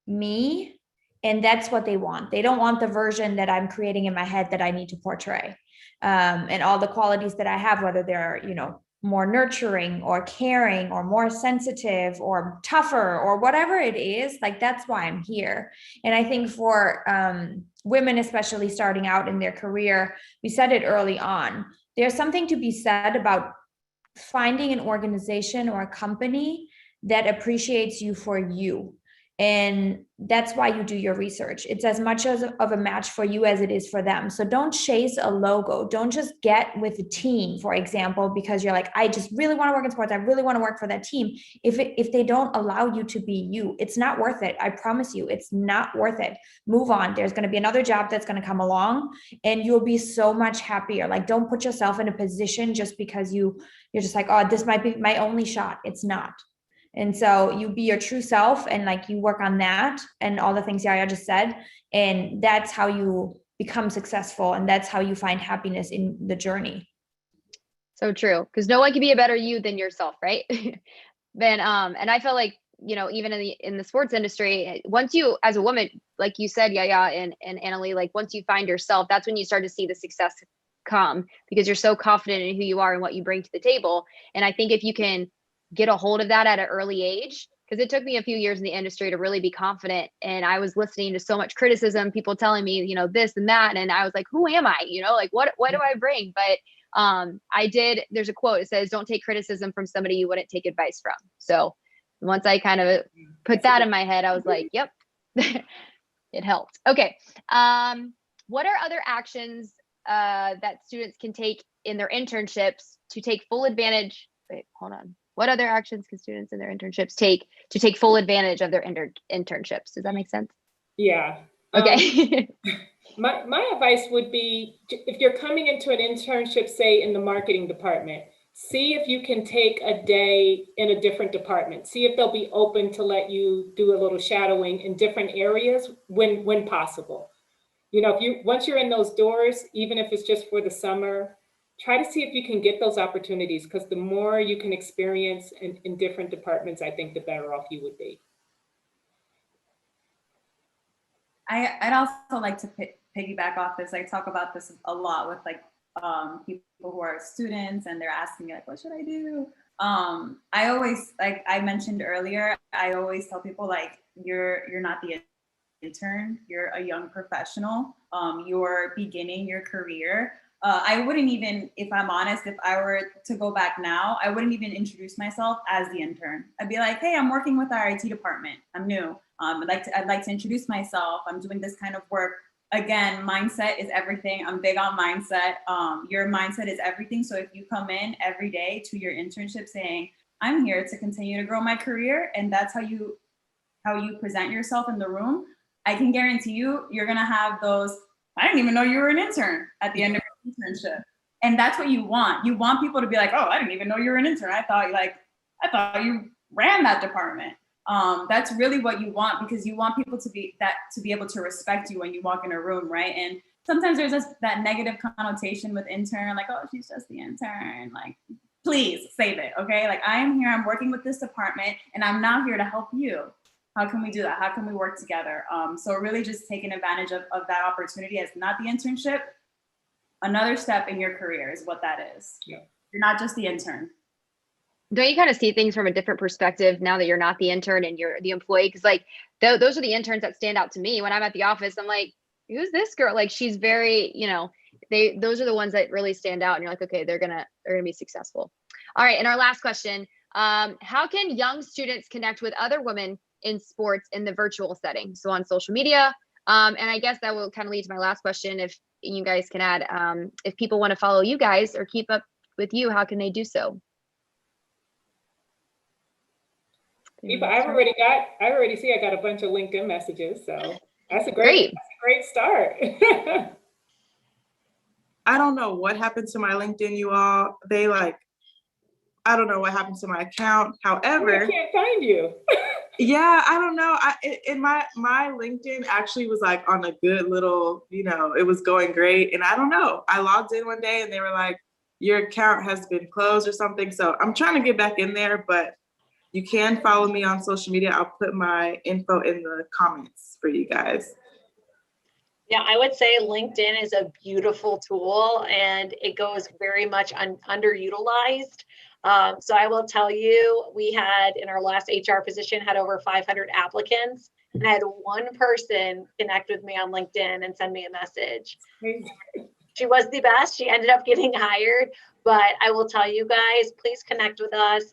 me and that's what they want. They don't want the version that I'm creating in my head that I need to portray. And all the qualities that I have, whether they're, you know, more nurturing or caring or more sensitive or tougher or whatever it is, like that's why I'm here. And I think for women, especially starting out in their career, we said it early on, there's something to be said about finding an organization or a company that appreciates you for you. And that's why you do your research. It's as much of a match for you as it is for them. So don't chase a logo. Don't just get with a team, for example, because you're like, I just really want to work in sports. I really want to work for that team. If they don't allow you to be you, it's not worth it. I promise you, it's not worth it. Move on. There's going to be another job that's going to come along and you'll be so much happier. Like, don't put yourself in a position just because you're just like, oh, this might be my only shot. It's not. And so you be your true self and like you work on that and all the things Yaya just said. And that's how you become successful. And that's how you find happiness in the journey. So true. Because no one can be a better you than yourself, right? And I feel like, you know, even in the sports industry, once you, as a woman, like you said, Yaya and Annalie, like once you find yourself, that's when you start to see the success come, because you're so confident in who you are and what you bring to the table. And I think if you can get a hold of that at an early age, because it took me a few years in the industry to really be confident. And I was listening to so much criticism, people telling me, you know, this and that. And I was like, who am I? You know, like, what do I bring? But there's a quote, it says, don't take criticism from somebody you wouldn't take advice from. So once I kind of put that in my head, I was like, yep, it helped. Okay. What are other actions that students can take in their internships to take full advantage? Wait, hold on. What other actions can students in their internships take to take full advantage of their internships? Does that make sense? Yeah. Okay. My advice would be, if you're coming into an internship, say in the marketing department, see if you can take a day in a different department. See if they'll be open to let you do a little shadowing in different areas when possible. You know, once you're in those doors, even if it's just for the summer, try to see if you can get those opportunities, because the more you can experience in different departments, I think the better off you would be. I'd also like to piggyback off this. I talk about this a lot with like people who are students and they're asking me like, what should I do? I always, like I mentioned earlier, I always tell people like, you're not the intern, you're a young professional. You're beginning your career. I wouldn't even, if I'm honest, if I were to go back now, I wouldn't even introduce myself as the intern. I'd be like, hey, I'm working with our IT department. I'm new. I'd like to introduce myself. I'm doing this kind of work. Again, mindset is everything. I'm big on mindset. Your mindset is everything. So if you come in every day to your internship saying, I'm here to continue to grow my career, and that's how you present yourself in the room, I can guarantee you, you're gonna have those, I didn't even know you were an intern at the end of your internship. And that's what you want. You want people to be like, oh, I didn't even know you were an intern. I thought you ran that department. That's really what you want, because you want people to be able to respect you when you walk in a room, right? And sometimes there's that negative connotation with intern, like, oh, she's just the intern. Like, please save it, okay? Like, I am here, I'm working with this department, and I'm now here to help you. How can we do that? How can we work together? So really just taking advantage of that opportunity as not the internship, another step in your career is what that is. Yeah. You're not just the intern. Don't you kind of see things from a different perspective now that you're not the intern and you're the employee? Because like those are the interns that stand out to me when I'm at the office. I'm like, who's this girl? Like, she's very, those are the ones that really stand out, and you're like, okay, they're gonna be successful. All right, and our last question: how can young students connect with other women in sports in the virtual setting? So on social media, and I guess that will kind of lead to my last question. If you guys can add, if people want to follow you guys or keep up with you, how can they do so? I already see I got a bunch of LinkedIn messages, so that's a great start. I don't know what happened to my LinkedIn, you all. I don't know what happened to my account. However, I can't find you. Yeah, I don't know. My LinkedIn actually was like on a good little, it was going great. And I don't know. I logged in one day and they were like, your account has been closed or something. So I'm trying to get back in there, but you can follow me on social media. I'll put my info in the comments for you guys. Yeah, I would say LinkedIn is a beautiful tool, and it goes very much underutilized. So I will tell you, we had in our last HR position had over 500 applicants, and I had one person connect with me on LinkedIn and send me a message. She was the best. She ended up getting hired, but I will tell you guys, please connect with us.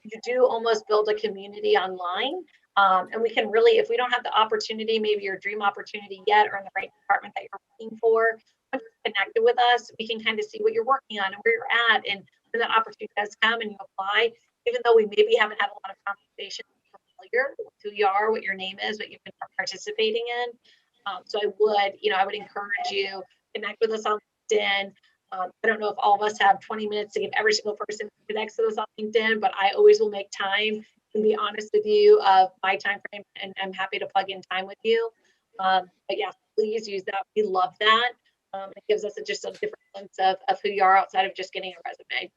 You do almost build a community online. And we can really, if we don't have the opportunity, maybe your dream opportunity yet, or in the right department that you're looking for, once you're connected with us, we can kind of see what you're working on and where you're at. And when that opportunity does come and you apply, even though we maybe haven't had a lot of conversation, you're familiar with who you are, what your name is, what you've been participating in. So I would encourage you, connect with us on LinkedIn. I don't know if all of us have 20 minutes to give every single person who connects with us on LinkedIn, but I always will make time and be honest with you of my time frame, and I'm happy to plug in time with you. But yeah, please use that. We love that. It gives us just a different sense of who you are outside of just getting a resume.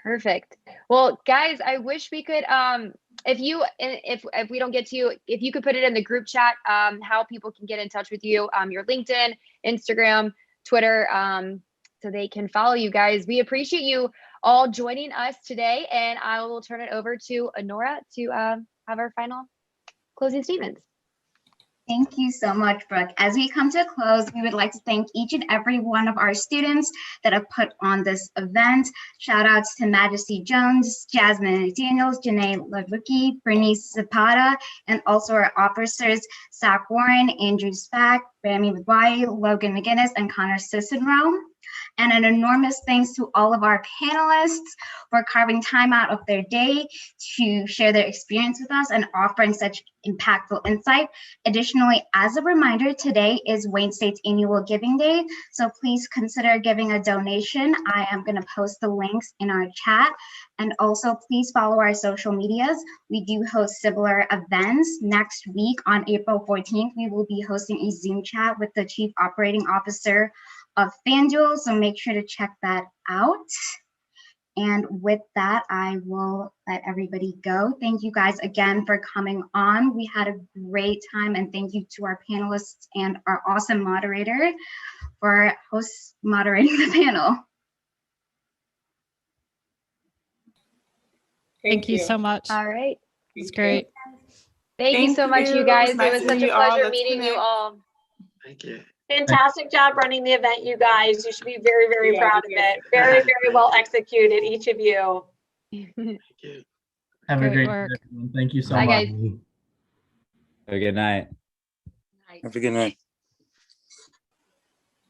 Perfect. Well, guys, I wish we could, if we don't get to you, if you could put it in the group chat, how people can get in touch with you, your LinkedIn, Instagram, Twitter, so they can follow you guys. We appreciate you all joining us today, and I will turn it over to Honora to have our final closing statements. Thank you so much, Brooke. As we come to a close, we would like to thank each and every one of our students that have put on this event. Shout outs to Majesty Jones, Jasmine Daniels, Janae Lewicki, Bernice Zapata, and also our officers, Zach Warren, Andrew Spack, Bammy Wadwai, Logan McGinnis, and Connor Sissenrome. And an enormous thanks to all of our panelists for carving time out of their day to share their experience with us and offering such impactful insight. Additionally, as a reminder, today is Wayne State's annual Giving Day, so please consider giving a donation. I am going to post the links in our chat. And also, please follow our social medias. We do host similar events. Next week on April 14th, we will be hosting a Zoom chat with the Chief Operating Officer of FanDuel, so make sure to check that out. And with that, I will let everybody go. Thank you guys again for coming on. We had a great time, and thank you to our panelists and our awesome moderator for moderating the panel. Thank you so much. All right. It's great. Thank you so much, you guys. It Nice was to such meet a you all. pleasure Let's meeting you connect. all. Thank you. Fantastic job running the event, you guys. You should be very, very Yeah, proud of you did. it. Very, very well executed, each of you. Thank you. Have a Great great work. night, everyone. Thank you so Bye, much. guys. Have a good night. Have a good night.